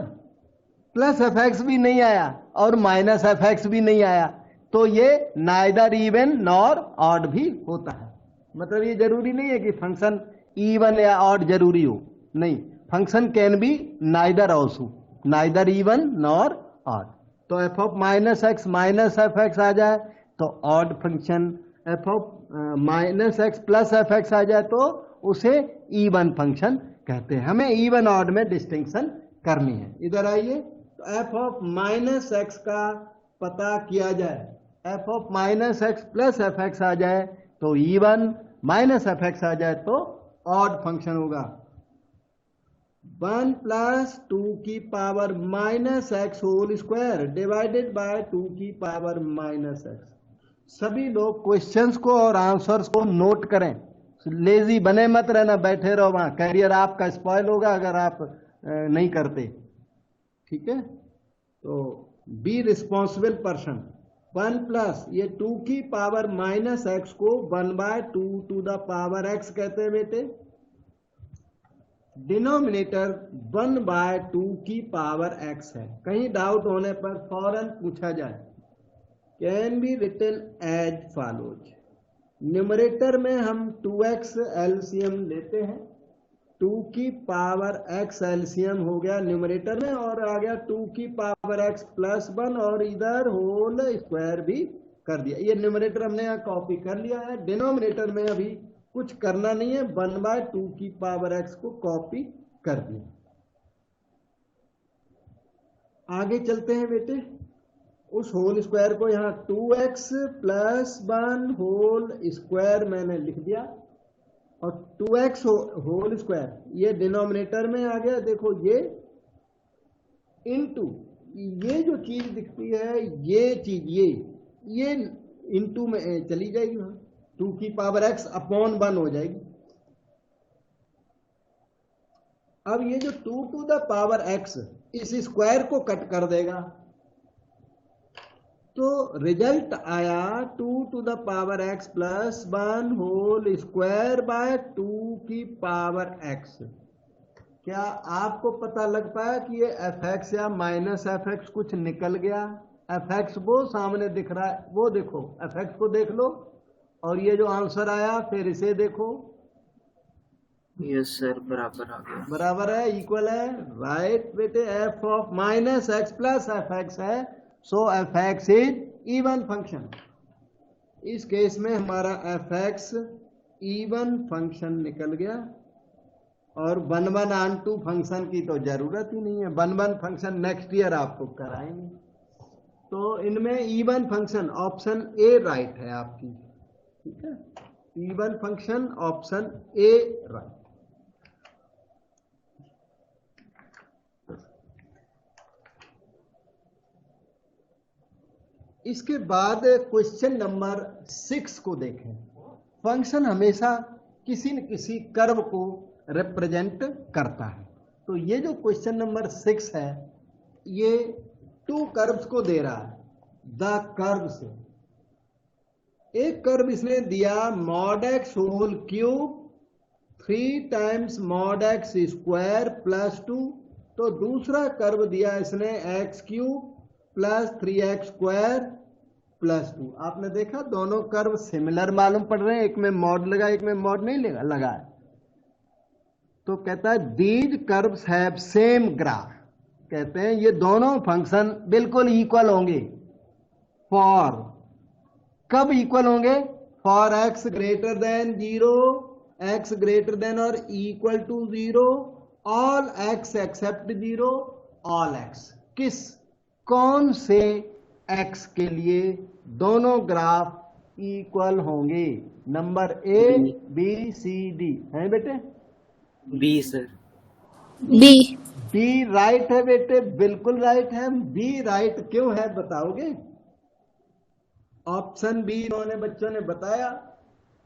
प्लस fx भी नहीं आया और माइनस fx भी नहीं आया तो ये नाइदर इवन नॉर ऑड भी होता है। मतलब ये जरूरी नहीं है कि फंक्शन इवन या ऑड जरूरी हो, नहीं, function can be neither also, neither even nor odd. तो f of -x minus fx आ जाए तो odd function, f of -x plus fx आ जाए तो उसे इवन फंक्शन कहते हैं। हमें इवन ऑड में डिस्टिंक्शन करनी है। इधर आइए, तो f ऑफ -x का पता किया जाए, f of -x plus fx आ जाए तो इवन, माइनस fx आ जाए तो ऑड फंक्शन होगा। 1 + 2 की power -x whole square divided by 2 की पावर -x। सभी लोग क्वेश्चंस को और आंसर्स को नोट करें, लेजी बने मत रहना, बैठे रहो वहां, कैरियर आपका स्पॉइल होगा अगर आप नहीं करते। ठीक है, तो बी रिस्पॉन्सिबल पर्सन। 1 + ये 2 की पावर -x को 1/2 to the power x कहते हैं बेटे। डिनोमिनेटर 1/2 की पावर x है। कहीं डाउट होने पर फौरन पूछा जाए। Can be written as follows. Numerator में हम 2x एलसीएम लेते हैं, 2 की पावर x एलसीएम हो गया न्यूमरेटर में, और आ गया 2 की पावर x + 1 और इधर होल स्क्वायर भी कर दिया। ये न्यूमरेटर हमने यहाँ कॉपी कर लिया है। डिनोमिनेटर में अभी कुछ करना नहीं है, 1/2 की पावर x को कॉपी कर दिया। आगे चलते हैं बेटे, उस होल स्क्वायर को यहाँ 2x + 1 होल स्क्वायर मैंने लिख दिया, और 2x होल स्क्वायर ये डिनोमिनेटर में आ गया। देखो ये इनटू, ये जो चीज दिखती है ये चीज, ये इनटू में चली जाएगी, वहां 2 की पावर x अपॉन 1 हो जाएगी। अब ये जो 2 to the power x इस स्क्वायर को कट कर देगा, तो रिजल्ट आया 2 to the power x + 1 whole square by 2 की पावर x। क्या आपको पता लग पाया कि ये fx या -fx कुछ निकल गया? fx वो सामने दिख रहा है, वो देखो, fx को देख लो, और ये जो आंसर आया फिर इसे देखो। यस सर, बराबर आ गया, बराबर है, इक्वल है, राइट बेटे। f of -x plus fx है, सो fx इज इवन फंक्शन। इस केस में हमारा fx इवन फंक्शन निकल गया, और 1/2 फंक्शन की तो जरूरत ही नहीं है, 1/1 फंक्शन नेक्स्ट ईयर आपको कराएंगे। तो इनमें even function option A right है आपकी। ठीक है, even function option A right. इसके बाद क्वेश्चन नंबर 6 को देखें। फंक्शन हमेशा किसी न किसी कर्व को रिप्रेजेंट करता है। तो ये जो क्वेश्चन नंबर 6 है ये 2 कर्व्स को दे रहा है। द कर्व से एक कर्व इसने दिया mod X whole cube 3 times mod X square plus 2। तो दूसरा कर्व दिया इसने X cube plus 3x square plus 2। आपने देखा दोनों कर्व सिमिलर मालूम पड़ रहे हैं, एक में मॉड लगा एक में मॉड नहीं लगा है। तो कहता है these curves have same graph. कहते हैं ये दोनों फंक्शन बिल्कुल इक्वल होंगे। फॉर कब इक्वल होंगे? For x greater than 0, x greater than और equal to 0, all x except 0, all x। किस कौन से x के लिए दोनों ग्राफ इक्वल होंगे? Number A, B, C, D है बेटे? B sir. बी राइट है बेटे, बिल्कुल राइट है। बी राइट क्यों है बताओगे? ऑप्शन बी इन्होंने बच्चों ने बताया,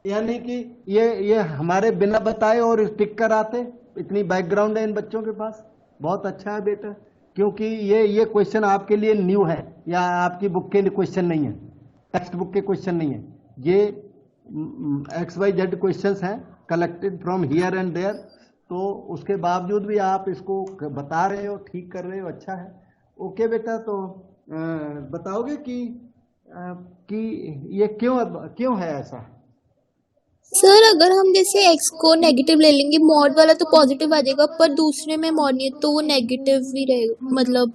यानी कि ये हमारे बिना बताए और टिक कर आते। इतनी बैकग्राउंड है इन बच्चों के पास, बहुत अच्छा है बेटा। क्योंकि ये क्वेश्चन आपके लिए न्यू है, या आपकी बुक के क्वेश्चन नहीं है, टेक्स्ट बुक के क्वेश्चन नहीं है। ये XYZ क्वेश्चंस हैं collected from here and there. तो उसके बावजूद भी आप इसको बता रहे हो, ठीक कर रहे हो, अच्छा है। ओके बेटा, तो बताओगे कि ये क्यों है ऐसा? सर अगर हम जैसे x को नेगेटिव ले लेंगे, मॉड वाला तो पॉजिटिव आ जाएगा, पर दूसरे में मॉड नहीं है तो वो नेगेटिव ही रहेगा, मतलब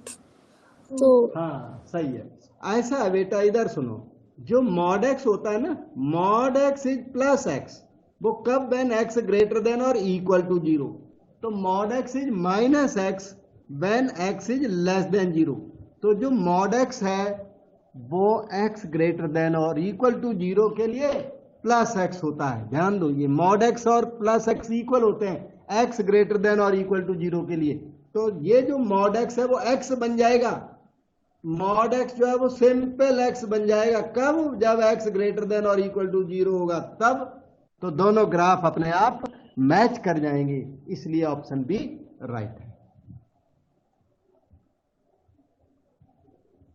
तो हाँ सही है। ऐसा है बेटा, इधर सुनो। जो मॉड एक्स होता है ना, mod x is plus x, वो कब? व्हेन एक्स ग्रेटर देन और इक्वल टू 0। तो mod x is minus x when X is less than 0। तो जो मॉड एक्स है वो एक्स ग्रेटर देन और इक्वल टू 0 के लिए प्लस एक्स होता है। ध्यान दो, ये मॉड एक्स और प्लस एक्स इक्वल होते हैं एक्स ग्रेटर देन और इक्वल टू 0 के लिए। तो ये जो मॉड एक्स है वो एक्स बन जाएगा। मॉड एक्स जो है वो सिंपल एक्स बन जाएगा। कब? जब एक्स ग्रेटर देन और इक्वल टू 0 होगा तब। तो दोनों ग्राफ अपने आप मैच कर जाएंगे, इसलिए ऑप्शन बी राइट है।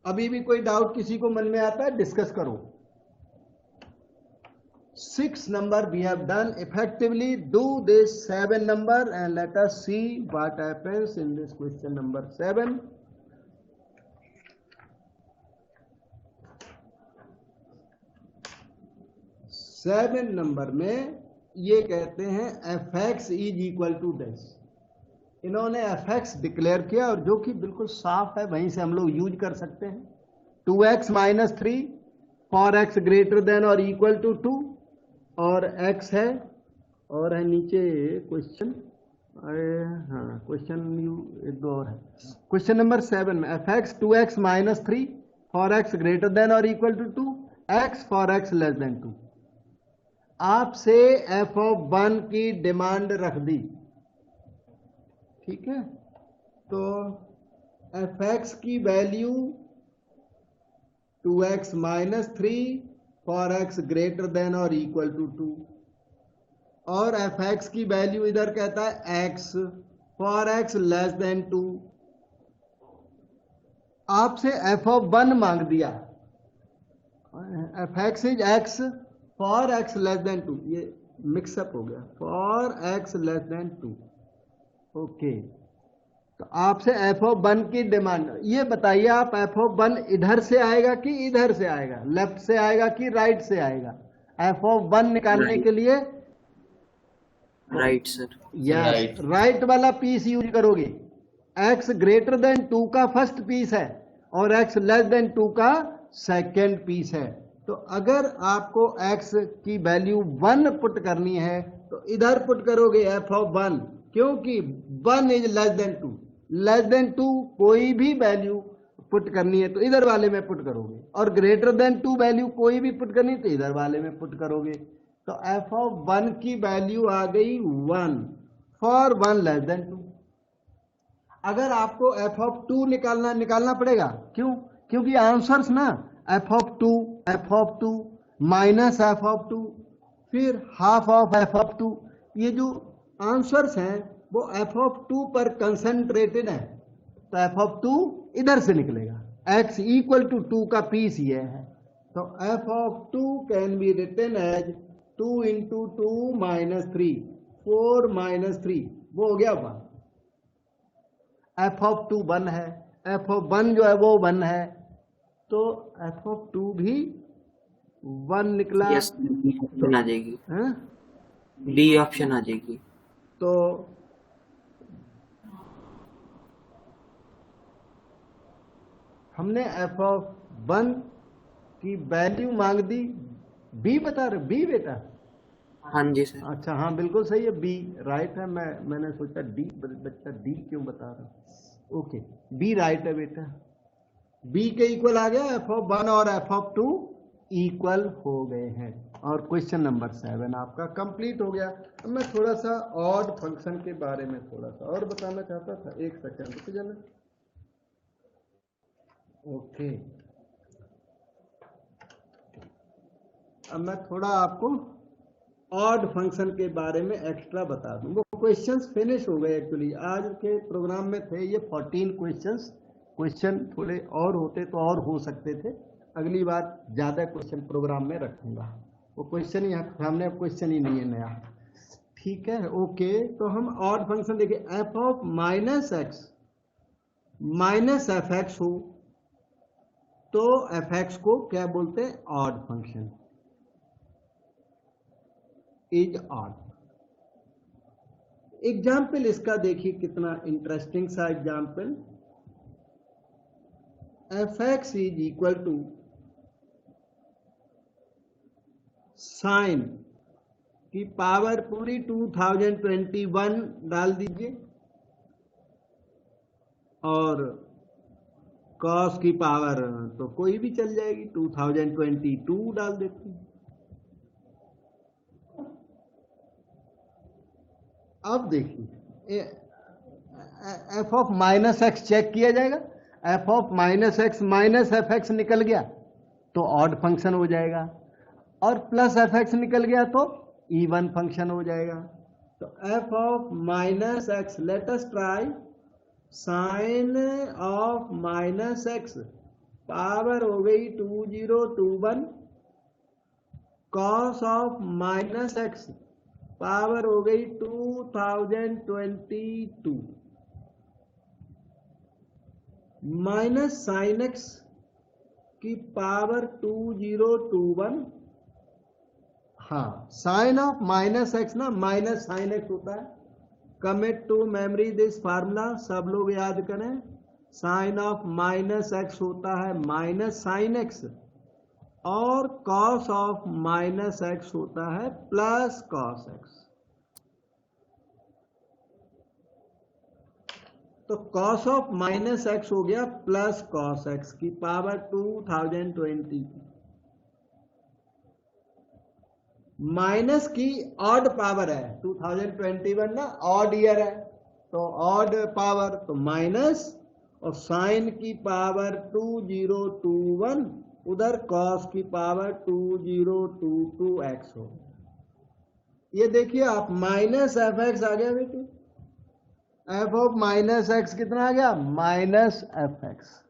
अभी भी कोई डाउट किसी को मन में आता है? डिस्कस करो। 6 number we have done effectively. Do this 7 number and let us see what happens in this question number 7. Seven number में ये कहते हैं fx is equal to dash. इन्होंने fx डिक्लेयर किया, और जो कि बिल्कुल साफ है, वहीं से हम लोग यूज कर सकते हैं। 2x minus 3 for x greater than और इक्वल टू 2, और x है, और है नीचे क्वेश्चन। हाँ क्वेश्चन एक दो और है। क्वेश्चन नंबर 7 में fx 2x minus 3 for x greater than और equal to 2, x for x less than 2। आपसे f(1) की डिमांड रख दी, ठीक है? तो fx की value 2x minus 3 for x greater than और इक्वल टू 2, और fx की वैल्यू इधर कहता है x for x less than 2। आपसे f(1) मांग दिया, fx is x for x less than 2। ये मिक्सअप हो गया, for x less than 2। Okay, तो आपसे f(1) की डिमांड। ये बताइए आप f(1) इधर से आएगा कि इधर से आएगा, लेफ्ट से आएगा कि राइट से आएगा? f(1) निकालने के लिए राइट सर। यस, राइट वाला पीस यूज करोगे। x ग्रेटर देन 2 का फर्स्ट पीस है और x लेस देन 2 का सेकेंड पीस है। तो अगर आपको x की वैल्यू 1 पुट करनी है तो इधर पुट करोगे f(1), क्योंकि 1 is less than 2। Less than 2 कोई भी वैल्यू पुट करनी है तो इधर वाले में पुट करोगे, और ग्रेटर देन 2 वैल्यू कोई भी पुट करनी है तो इधर वाले में पुट करोगे। तो f(1) की वैल्यू आ गई 1 फॉर 1 लेस देन 2। अगर आपको f(2) निकालना पड़ेगा, क्यों? क्योंकि आंसर्स ना f of two minus f of two, फिर half of f of two. ये जो आंसर्स हैं वो एफ ऑफ टू पर कंसंट्रेटेड है, तो एफ ऑफ टू इधर से निकलेगा। x इक्वल टू 2 का पीस ये है, तो F of two can be written as 2 into 2 minus 3, 4 minus 3, वो हो गया 1। एफ ऑफ टू 1 है, एफ ऑफ 1 जो है वो 1 है, तो एफ ऑफ टू भी 1 निकला। यस, बी ऑप्शन आ जाएगी, हाँ? बी ऑप्शन आ जाएगी। तो हमने एफ ऑफ 1 की वैल्यू मांग दी, बी बता रहे, बी बेटा? हाँ जी सर। अच्छा हाँ बिल्कुल सही है, बी राइट है। मैंने सोचा डी, बच्चा डी क्यों बता रहा। ओके, बी राइट है बेटा। बी के इक्वल आ गया, एफ ऑफ 1 और एफ ऑफ 2 इक्वल हो गए हैं, और क्वेश्चन नंबर 7 आपका कंप्लीट हो गया। अब मैं थोड़ा सा ऑड फंक्शन के बारे में थोड़ा सा और बताना चाहता था, एक सेकंड रुक जाना। ओके, अब मैं थोड़ा आपको ऑड फंक्शन के बारे में एक्स्ट्रा बता दूं। वो क्वेश्चंस फिनिश हो गए एक्चुअली, आज के प्रोग्राम में थे ये 14 क्वेश्चंस। क्वेश्चन थोड़े और होते तो और हो सकते थे, अगली बार ज़्यादा क्वेश्चन प्रोग्राम में रखूंगा। वो क्वेश्चन ही सामने, अब क्वेश्चन ही नहीं है नया, ठीक है। ओके, तो हम ऑड फंक्शन देखिए, F of minus X minus F X हो तो एफ एक्स को क्या बोलते हैं, odd function, is odd. Example इसका देखिए कितना इंटरेस्टिंग सा example. F X is equal to sine की पावर पूरी 2021 डाल दीजिए, और कॉस की पावर तो कोई भी चल जाएगी, 2022 डाल देते हैं। अब देखिए F of minus X check किया जाएगा, F of minus X minus F X निकल गया तो ऑड फंक्शन हो जाएगा, और प्लस एफ एक्स निकल गया तो इवन फंक्शन हो जाएगा। तो F of minus X, let us try, sine of minus X power हो गई 2021, cos of minus X power हो गई 2022, माइनस साइन एक्स की पावर 2021। हाँ, साइन ऑफ माइनस एक्स ना माइनस साइन एक्स होता है। Commit to memory this formula, सब लोग याद करें। साइन ऑफ माइनस एक्स होता है माइनस साइन एक्स, और कॉस ऑफ माइनस एक्स होता है प्लस कॉस एक्स। तो कॉस ऑफ माइनस एक्स हो गया प्लस कॉस एक्स की पावर 2020, माइनस की ऑड पावर है 2021 ना, ऑड ईयर है तो ऑड पावर, तो माइनस, और साइन की पावर 2021, उधर कॉस की पावर 2022x हो। ये देखिए आप, माइनस एफ एक्स आ गया बेटे, एफ ऑफ माइनस एक्स कितना आ गया, माइनस एफ एक्स।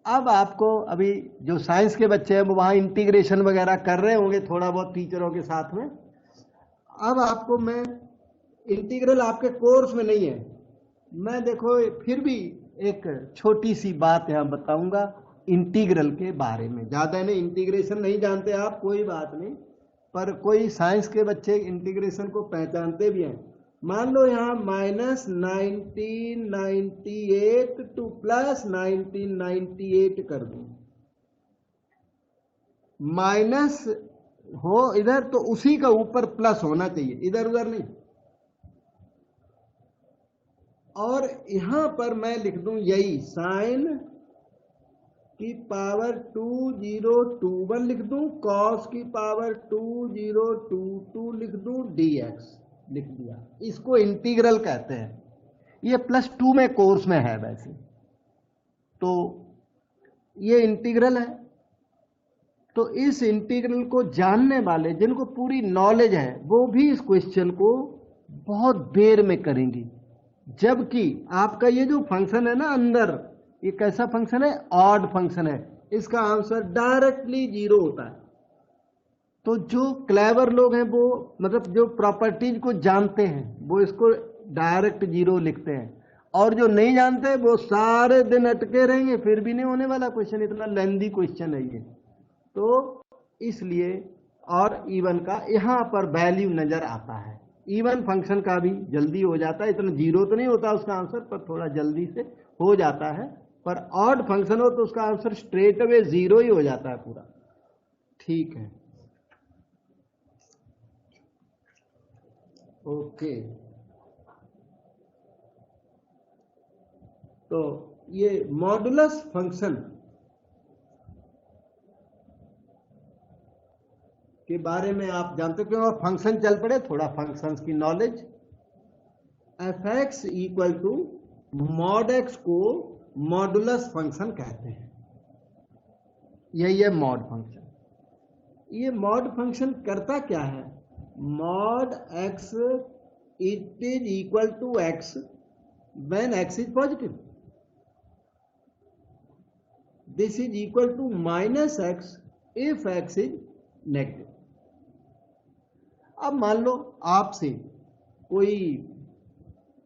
अब आपको, अभी जो साइंस के बच्चे हैं वो वहाँ इंटीग्रेशन वगैरह कर रहे होंगे थोड़ा बहुत टीचरों के साथ में। अब आपको मैं, इंटीग्रल आपके कोर्स में नहीं है, मैं देखो फिर भी एक छोटी सी बात यहाँ बताऊंगा इंटीग्रल के बारे में। ज़्यादा नहीं, इंटीग्रेशन नहीं जानते आप, कोई बात नहीं, पर कोई साइंस के बच्चे इंटीग्रेशन को पहचानते भी हैं। मान लो यहाँ माइनस 1998 टू प्लस 1998 कर दूं, माइनस हो इधर तो उसी का ऊपर प्लस होना चाहिए, इधर उधर नहीं। और यहां पर मैं लिख दूं यही, साइन की पावर 2021 लिख दूं, कॉस की पावर 2022 लिख दूं, dx लिख दिया। इसको इंटीग्रल कहते हैं। ये +2 में कोर्स में है वैसे तो, ये इंटीग्रल है। तो इस इंटीग्रल को जानने वाले जिनको पूरी नॉलेज है वो भी इस क्वेश्चन को बहुत देर में करेंगे, जबकि आपका ये जो फंक्शन है ना अंदर, ये कैसा फंक्शन है? ऑड फंक्शन है, इसका आंसर डायरेक्टली 0 होता है। तो जो क्लेवर लोग हैं वो मतलब जो प्रॉपर्टीज को जानते हैं वो इसको डायरेक्ट 0 लिखते हैं, और जो नहीं जानते वो सारे दिन अटके रहेंगे, फिर भी नहीं होने वाला क्वेश्चन, इतना लेंदी क्वेश्चन है ये। तो इसलिए और इवन का यहाँ पर वैल्यू नजर आता है, इवन फंक्शन का भी जल्दी हो जाता है, इतना 0 तो नहीं होता उसका आंसर, पर थोड़ा जल्दी से हो जाता है। पर ऑड फंक्शन हो तो उसका आंसर स्ट्रेट अवे 0 ही हो जाता है पूरा। ठीक है, ओके। तो ये मॉडुलस फंक्शन के बारे में आप जानते हो, क्यों फंक्शन चल पड़े, थोड़ा फंक्शंस की knowledge. F X equal to mod X को मॉडुलस फंक्शन कहते हैं, यही है मॉड फंक्शन। ये मॉड फंक्शन करता क्या है? Mod X it is equal to X when X is positive, this is equal to minus X if X is negative. अब मान लो आपसे कोई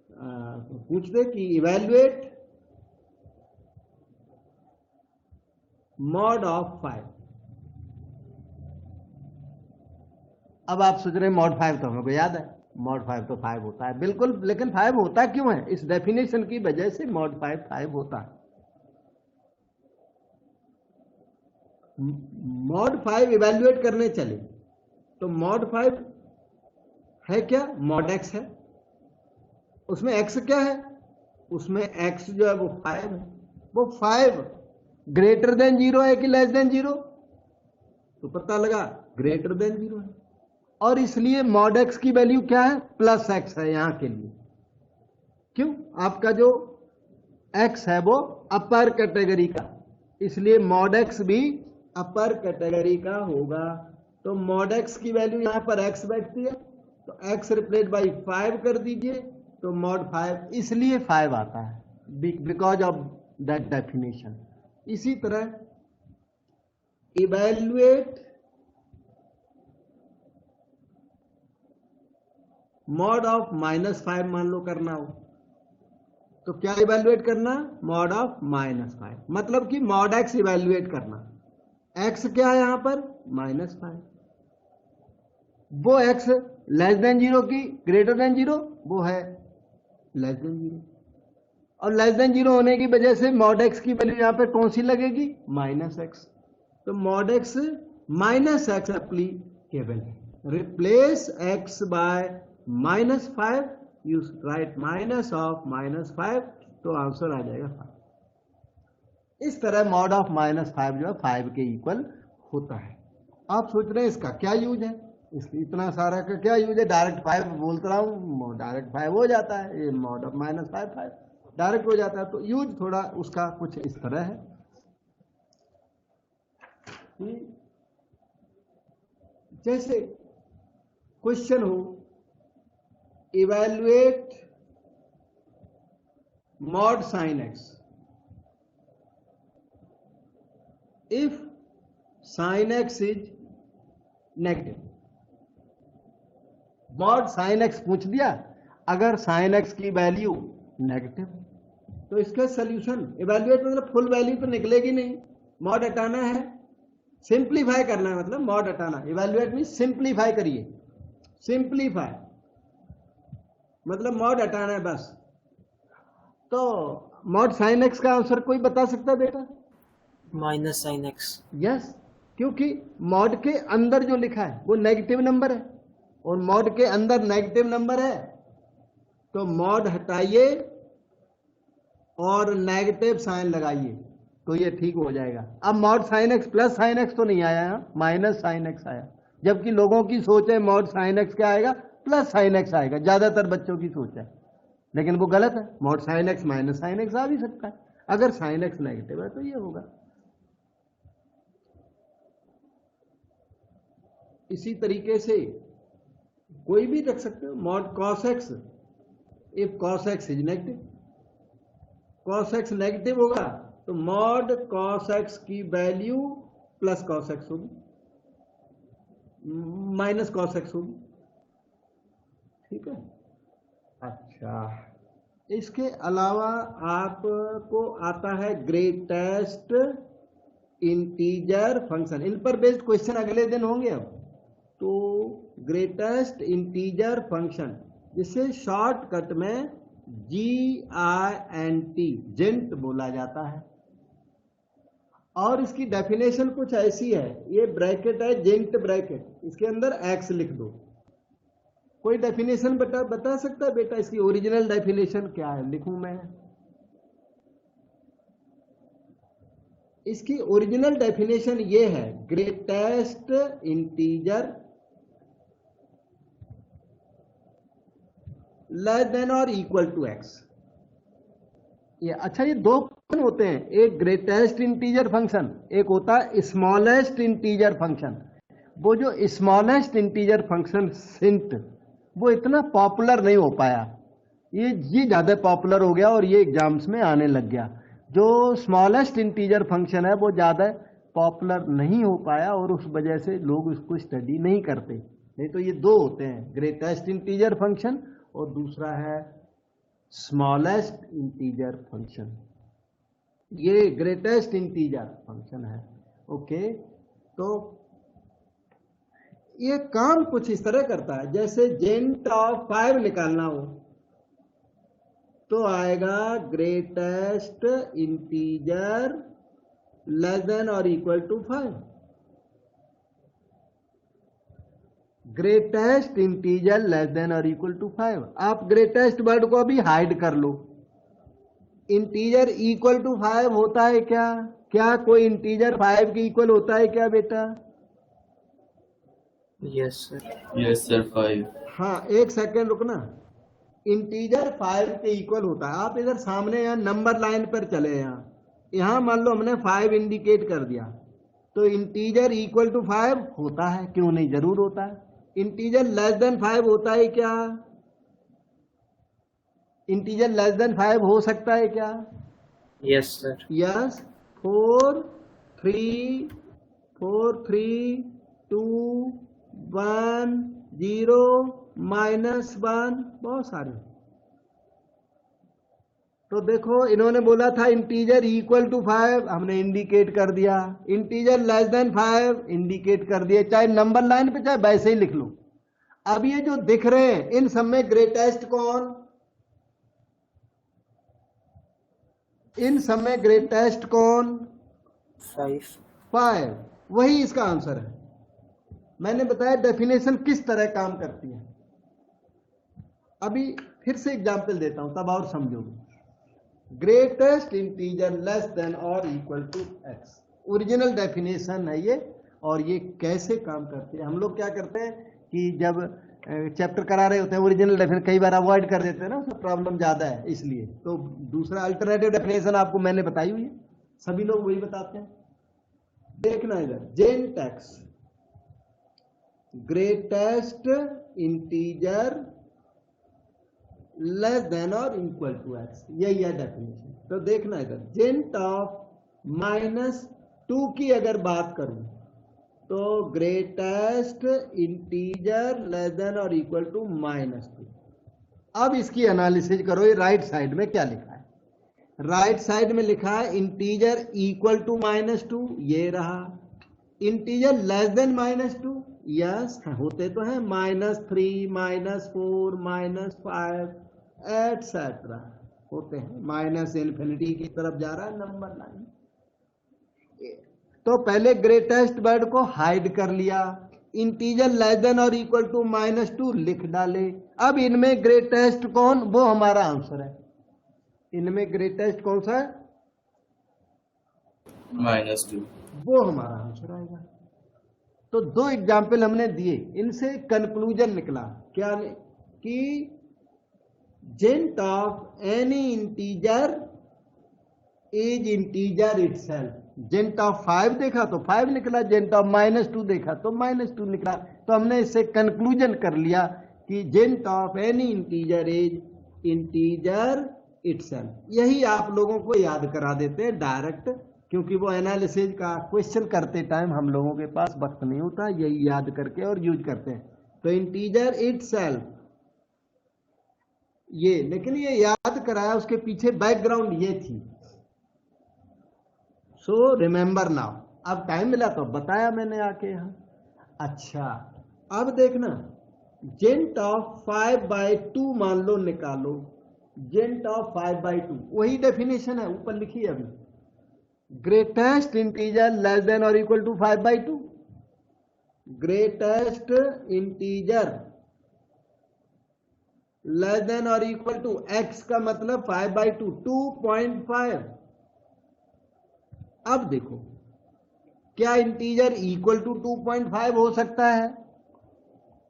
पूछ दे कि इवैल्यूएट मॉड ऑफ 5। अब आप सोच रहे हैं मॉड 5 तो हमको याद है, मॉड 5 तो 5 होता है, बिल्कुल, लेकिन 5 होता क्यों है? इस डेफिनेशन की वजह से मॉड 5 होता है। मॉड 5 इवैल्यूएट करने चले तो मॉड 5 है क्या? मॉड एक्स है, उसमें एक्स क्या है? उसमें एक्स जो है वो 5 है। वो 5 ग्रेटर देन 0 है कि लेस देन 0? तो पता लगा ग्रेटर देन 0 है, और इसलिए मॉड एक्स की वैल्यू क्या है? प्लस एक्स है यहां के लिए। क्यों? आपका जो एक्स है वो अपर कैटेगरी का, इसलिए मॉड एक्स भी अपर कैटेगरी का होगा। तो मॉड एक्स की वैल्यू यहां पर एक्स बैठती है, तो एक्स रिप्लेस बाई 5 कर दीजिए, तो मॉड 5 इसलिए 5 आता है बिकॉज ऑफ दैट डेफिनेशन। इसी तरह इवैल्यूएट मॉड ऑफ -5 मान लो करना हो तो क्या इवैल्यूएट करना? मॉड ऑफ -5, मतलब कि मॉड एक्स इवैल्यूएट करना। एक्स क्या है यहां पर? -5। वो एक्स लेस देन 0 की ग्रेटर देन 0, वो है लेस देन 0, और लेस देन 0 होने की वजह से मॉड एक्स की वैल्यू यहां पे कौन सी लगेगी? -x। तो मॉड एक्स -x एप्लीकेबल है। Replace x by -5, you write minus of -5, तो आंसर आ जाएगा 5। इस तरह मॉड ऑफ -5 जो है 5 के इक्वल होता है। आप सोच रहे हैं इसका क्या यूज है? इसलिए इतना सारा का क्या यूज है? डायरेक्ट 5 बोलता रहा हूँ, डायरेक्ट 5 हो जाता है, ये मॉड ऑफ -5 डायरेक्ट हो जाता है। तो यूज थोड़ा उसका कुछ इस तरह है कि जैसे क्वेश्चन हो evaluate mod sine x if sine x is negative. Mod sine x पूछ दिया, अगर साइन एक्स की वैल्यू नेगेटिव तो इसका सॉल्यूशन इवैल्यूएट मतलब फुल वैल्यू तो निकलेगी नहीं, मॉड हटाना है, सिंप्लीफाई करना है, मतलब मॉड हटाना। इवैल्यूएट मीन सिंप्लीफाई करिए, सिंप्लीफाई मतलब मॉड हटाना है बस। तो मॉड साइन एक्स का आंसर कोई बता सकता है बेटा? -sin x। यस, क्योंकि मॉड के अंदर जो लिखा है वो नेगेटिव नंबर है, और मॉड के अंदर नेगेटिव नंबर है, तो मॉड हटाइए और नेगेटिव साइन लगाइए तो ये ठीक हो जाएगा। अब mod sine x plus sine x तो नहीं आया, माइनस साइन एक्स आया, जबकि लोगों की सोच है मॉड साइन एक्स क्या आएगा? प्लस साइन एक्स आएगा, ज्यादातर बच्चों की सोच है, लेकिन वो गलत है। Mod sine x minus sine x आ भी सकता है, अगर साइन एक्स नेगेटिव है तो ये होगा। इसी तरीके से कोई भी रख सकते हो, mod cos x, if cos x is negative, cos x negative होगा तो मॉड cos x की वैल्यू प्लस cos x होगी, माइनस cos x होगी, ठीक है। अच्छा, इसके अलावा आपको आता है ग्रेटेस्ट इंटीजर फंक्शन, इन पर बेस्ड क्वेश्चन अगले दिन होंगे। अब तो ग्रेटेस्ट इंटीजर फंक्शन, जिसे शॉर्टकट में GINT जेंट बोला जाता है, और इसकी डेफिनेशन कुछ ऐसी है, ये ब्रैकेट है जेंट ब्रैकेट, इसके अंदर x लिख दो। कोई डेफिनेशन बता सकता है बेटा, इसकी ओरिजिनल डेफिनेशन क्या है? लिखूं मैं? इसकी ओरिजिनल डेफिनेशन ये है, ग्रेटेस्ट इंटीजर लेस देन और इक्वल टू x। ये अच्छा, ये दो फंक्शन होते हैं, एक ग्रेटेस्ट इंटीजर फंक्शन, एक होता है स्मॉलेस्ट इंटीजर फंक्शन। वो जो स्मॉलेस्ट इंटीजर फंक्शन सिंट, वो इतना पॉपुलर नहीं हो पाया, ये ज्यादा पॉपुलर हो गया और ये एग्जाम्स में आने लग गया। जो स्मॉलेस्ट इंटीजर फंक्शन है वो ज्यादा पॉपुलर नहीं हो पाया और उस वजह से लोग उसको स्टडी नहीं करते। नहीं तो ये दो होते हैं, ग्रेटेस्ट इंटीजर फंक्शन और दूसरा है स्मॉलेस्ट इंटीजर फंक्शन। ये ग्रेटेस्ट इंटीजर फंक्शन है। ओके, तो ये काम कुछ इस तरह करता है, जैसे जेंट ऑफ 5 निकालना हो तो आएगा ग्रेटेस्ट इंटीजर लेस देन और equal to 5। Greatest integer less than और इक्वल टू 5। आप ग्रेटेस्ट वर्ड को अभी हाइड कर लो। इंटीजर इक्वल टू 5 होता है क्या? क्या कोई इंटीजर 5 के इक्वल होता है क्या बेटा? Yes sir. Yes sir, 5. हाँ, एक सेकेंड रुकना। इंटीजर 5 के इक्वल होता है। आप इधर सामने यहाँ नंबर लाइन पर चले, यहाँ मान लो हमने 5 इंडिकेट कर दिया, तो इंटीजर इक्वल टू 5 होता है, क्यों नहीं, जरूर होता है। इंटीजर लेस देन 5 होता है क्या? इंटीजर लेस देन 5 हो सकता है क्या? Yes sir. यस। 4 3 2 1 0 -1, बहुत सारे। तो देखो, इन्होंने बोला था इंटीजर इक्वल टू 5, हमने इंडिकेट कर दिया। इंटीजर लेस देन 5 इंडिकेट कर दिया, चाहे नंबर लाइन पे चाहे वैसे ही लिख लो। अब ये जो दिख रहे हैं, इन सब में ग्रेटेस्ट कौन? इन सब में ग्रेटेस्ट कौन? 5। वही इसका आंसर है। मैंने बताया डेफिनेशन किस तरह काम करती है। अभी फिर से एग्जाम्पल देता हूं, तब और समझोगे। ग्रेटेस्ट इंटीजर लेस देन और equal to x, original definition है ये। और ये कैसे काम करती है, हम लोग क्या करते हैं कि जब चैप्टर करा रहे होते हैं ओरिजिनल डेफिनेशन कई बार अवॉइड कर देते हैं ना, उसमें प्रॉब्लम ज्यादा है इसलिए। तो दूसरा अल्टरनेटिव डेफिनेशन आपको मैंने बताई हुई है, सभी लोग वही बताते हैं। देखना इधर, जेंट X greatest integer less than और इक्वल टू x, यही है डेफिनेशन। तो देखना इधर, जेंट ऑफ -2 की अगर बात करूं तो ग्रेटेस्ट इंटीजर लेस देन और इक्वल टू -2। अब इसकी एनालिसिस करो, ये राइट साइड में क्या लिखा है? राइट साइड में लिखा है इंटीजर इक्वल टू -2, ये रहा। इंटीजर लेस देन -2, यस होते तो हैं, -3 -4 -5 एटसेट्रा होते हैं। -इन्फिनिटी की तरफ जा रहा है नंबर लाइन। तो पहले ग्रेटेस्ट वर्ड को हाइड कर लिया, इंटीजर लेस देन और इक्वल टू -2 लिख डाले। अब इनमें ग्रेटेस्ट कौन? वो हमारा आंसर है। इनमें ग्रेटेस्ट कौन सा है? -2. वो हमारा आंसर आएगा। तो दो एग्जाम्पल हमने दिए, इनसे कंक्लूजन निकला क्या? कि जेंट of any integer is integer itself. जेंट ऑफ 5 देखा तो 5 निकला, जेंट ऑफ -2 देखा तो -2 निकला। तो हमने इससे कंक्लूजन कर लिया कि जेंट of any integer is integer itself. यही आप लोगों को याद करा देते हैं डायरेक्ट, क्योंकि वो एनालिसिस का क्वेश्चन करते टाइम हम लोगों के पास वक्त नहीं होता, यही याद करके और यूज करते हैं। तो इंटीजर इटसेल्फ ये, लेकिन ये याद कराया, उसके पीछे बैकग्राउंड ये थी। So remember now. अब टाइम मिला तो बताया मैंने आके यहां। अच्छा अब देखना, जेंट ऑफ 5/2 मान लो निकालो, जेंट ऑफ 5/2 वही डेफिनेशन है ऊपर लिखी है अभी। ग्रेटेस्ट इंटीजर लेस देन और इक्वल टू 5/2। ग्रेटेस्ट इंटीजर लेस देन और इक्वल टू x का मतलब 5/2 2.5। अब देखो क्या इंटीजर इक्वल टू 2.5 हो सकता है?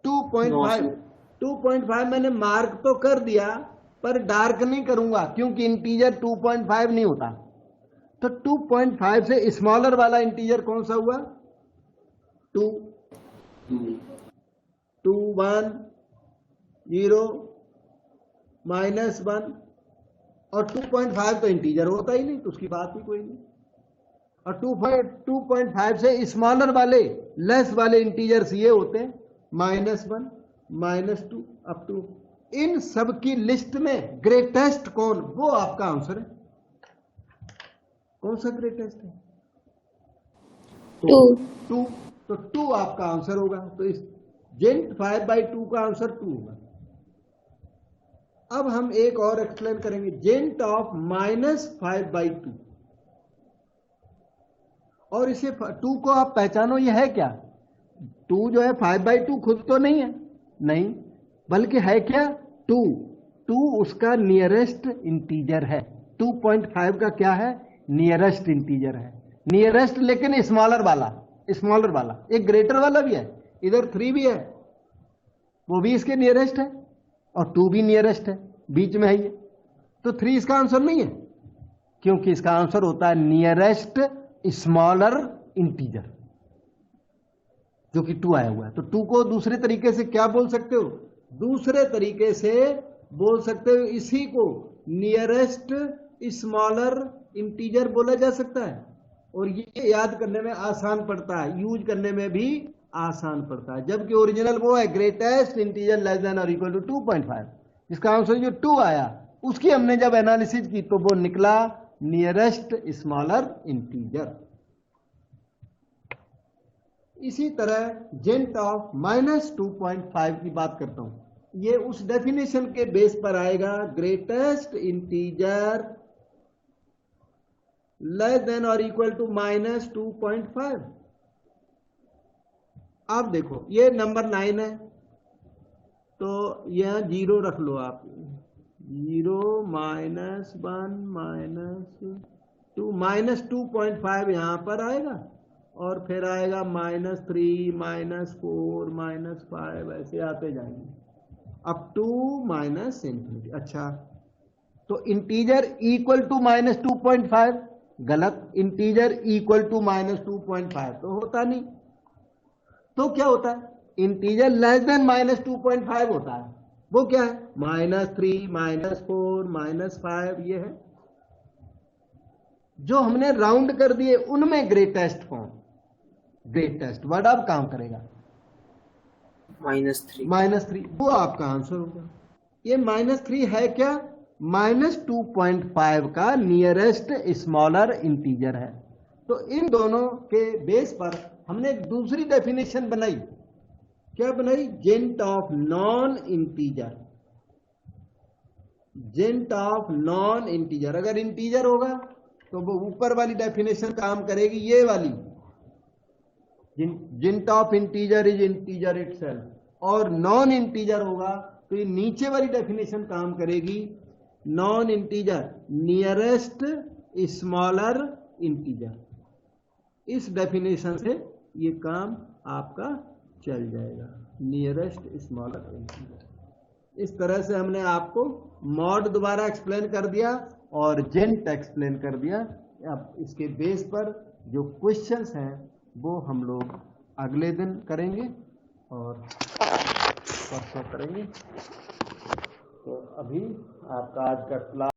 2.5 मैंने मार्क तो कर दिया पर डार्क नहीं करूंगा क्योंकि इंटीजर 2.5 नहीं होता। तो 2.5 से स्मॉलर वाला इंटीजर कौन सा हुआ? 2 1 0 -1 और 2.5 तो इंटीजर होता ही नहीं, तो उसकी बात ही कोई नहीं। और 2.5 से स्मॉलर वाले लेस वाले इंटीजर्स ये होते हैं -1 -2 अप टू। इन सब की लिस्ट में ग्रेटेस्ट कौन, वो आपका आंसर है। कौन सा ग्रेटेस्ट है? तो 2 आपका आंसर होगा। तो इस जेंट 5/2 का आंसर 2 होगा। अब हम एक और एक्सप्लेन करेंगे, जेंट ऑफ -5/2। और इसे 2 को आप पहचानो, ये है क्या? 2 जो है 5/2 खुद तो नहीं है, नहीं, बल्कि है क्या? 2 उसका नियरेस्ट इंटीजर है। 2.5 का क्या है? नियरेस्ट इंटीजर है। नियरेस्ट लेकिन स्मॉलर वाला। एक ग्रेटर वाला भी है, इधर 3 भी है, वो भी इसके नियरेस्ट है और 2 भी नियरेस्ट है, बीच में है ये। तो 3 इसका आंसर नहीं है, क्योंकि इसका आंसर होता है नियरेस्ट स्मॉलर इंटीजर, जो कि 2 आया हुआ है। तो 2 को दूसरे तरीके से क्या बोल सकते हो? दूसरे तरीके से बोल सकते हो, इसी को नियरेस्ट स्मॉलर इंटीजर बोला जा सकता है। और ये याद करने में आसान पड़ता है, यूज करने में भी आसान पड़ता है। जबकि ओरिजिनल वो है ग्रेटेस्ट इंटीजर लेस देन और इक्वल टू 2.5। इसका आंसर जो 2 आया, उसकी हमने जब एनालिसिस की तो वो निकला नियरेस्ट स्मॉलर इंटीजर। इसी तरह जेंट ऑफ -2.5 की बात करता हूं, ये उस डेफिनेशन के बेस पर आएगा, ग्रेटेस्ट इंटीजर लेस देन और इक्वल टू -2.5। अब देखो ये नंबर 9 है, तो यहां 0 रख लो आप, 0 -1 -2 -2.5 यहां पर आएगा, और फिर आएगा -3 -4 -5, ऐसे आते जाएंगे अप टू -infinity। अच्छा, तो इंटीजर इक्वल टू -2.5 गलत, इंटीजर इक्वल टू -2.5 तो होता नहीं। तो क्या होता है? इंटीजर लेस देन -2.5 होता है। वो क्या है? -3 -4 -5, ये है। जो हमने राउंड कर दिए उनमें ग्रेटेस्ट कौन? ग्रेटेस्ट वर्ड अब काम करेगा, -3 वो आपका आंसर होगा। ये -3 है क्या? -2.5 का नियरेस्ट स्मॉलर इंटीजर है। तो इन दोनों के बेस पर हमने एक दूसरी डेफिनेशन बनाई। क्या बनाई? जेंट ऑफ नॉन इंटीजर। जेंट ऑफ नॉन इंटीजर, अगर इंटीजर होगा तो वो ऊपर वाली डेफिनेशन काम करेगी, ये वाली, जेंट of integer is integer itself. और नॉन इंटीजर होगा तो ये नीचे वाली डेफिनेशन काम करेगी, non integer nearest smaller integer. इस डेफिनेशन से ये काम आपका चल जाएगा, नियरेस्ट स्मॉलर इंटीजर। इस तरह से हमने आपको मॉड दोबारा एक्सप्लेन कर दिया और जेंट एक्सप्लेन कर दिया। अब इसके बेस पर जो क्वेश्चंस हैं वो हम लोग अगले दिन करेंगे और परसों करेंगे। तो अभी आपका आज का क्लास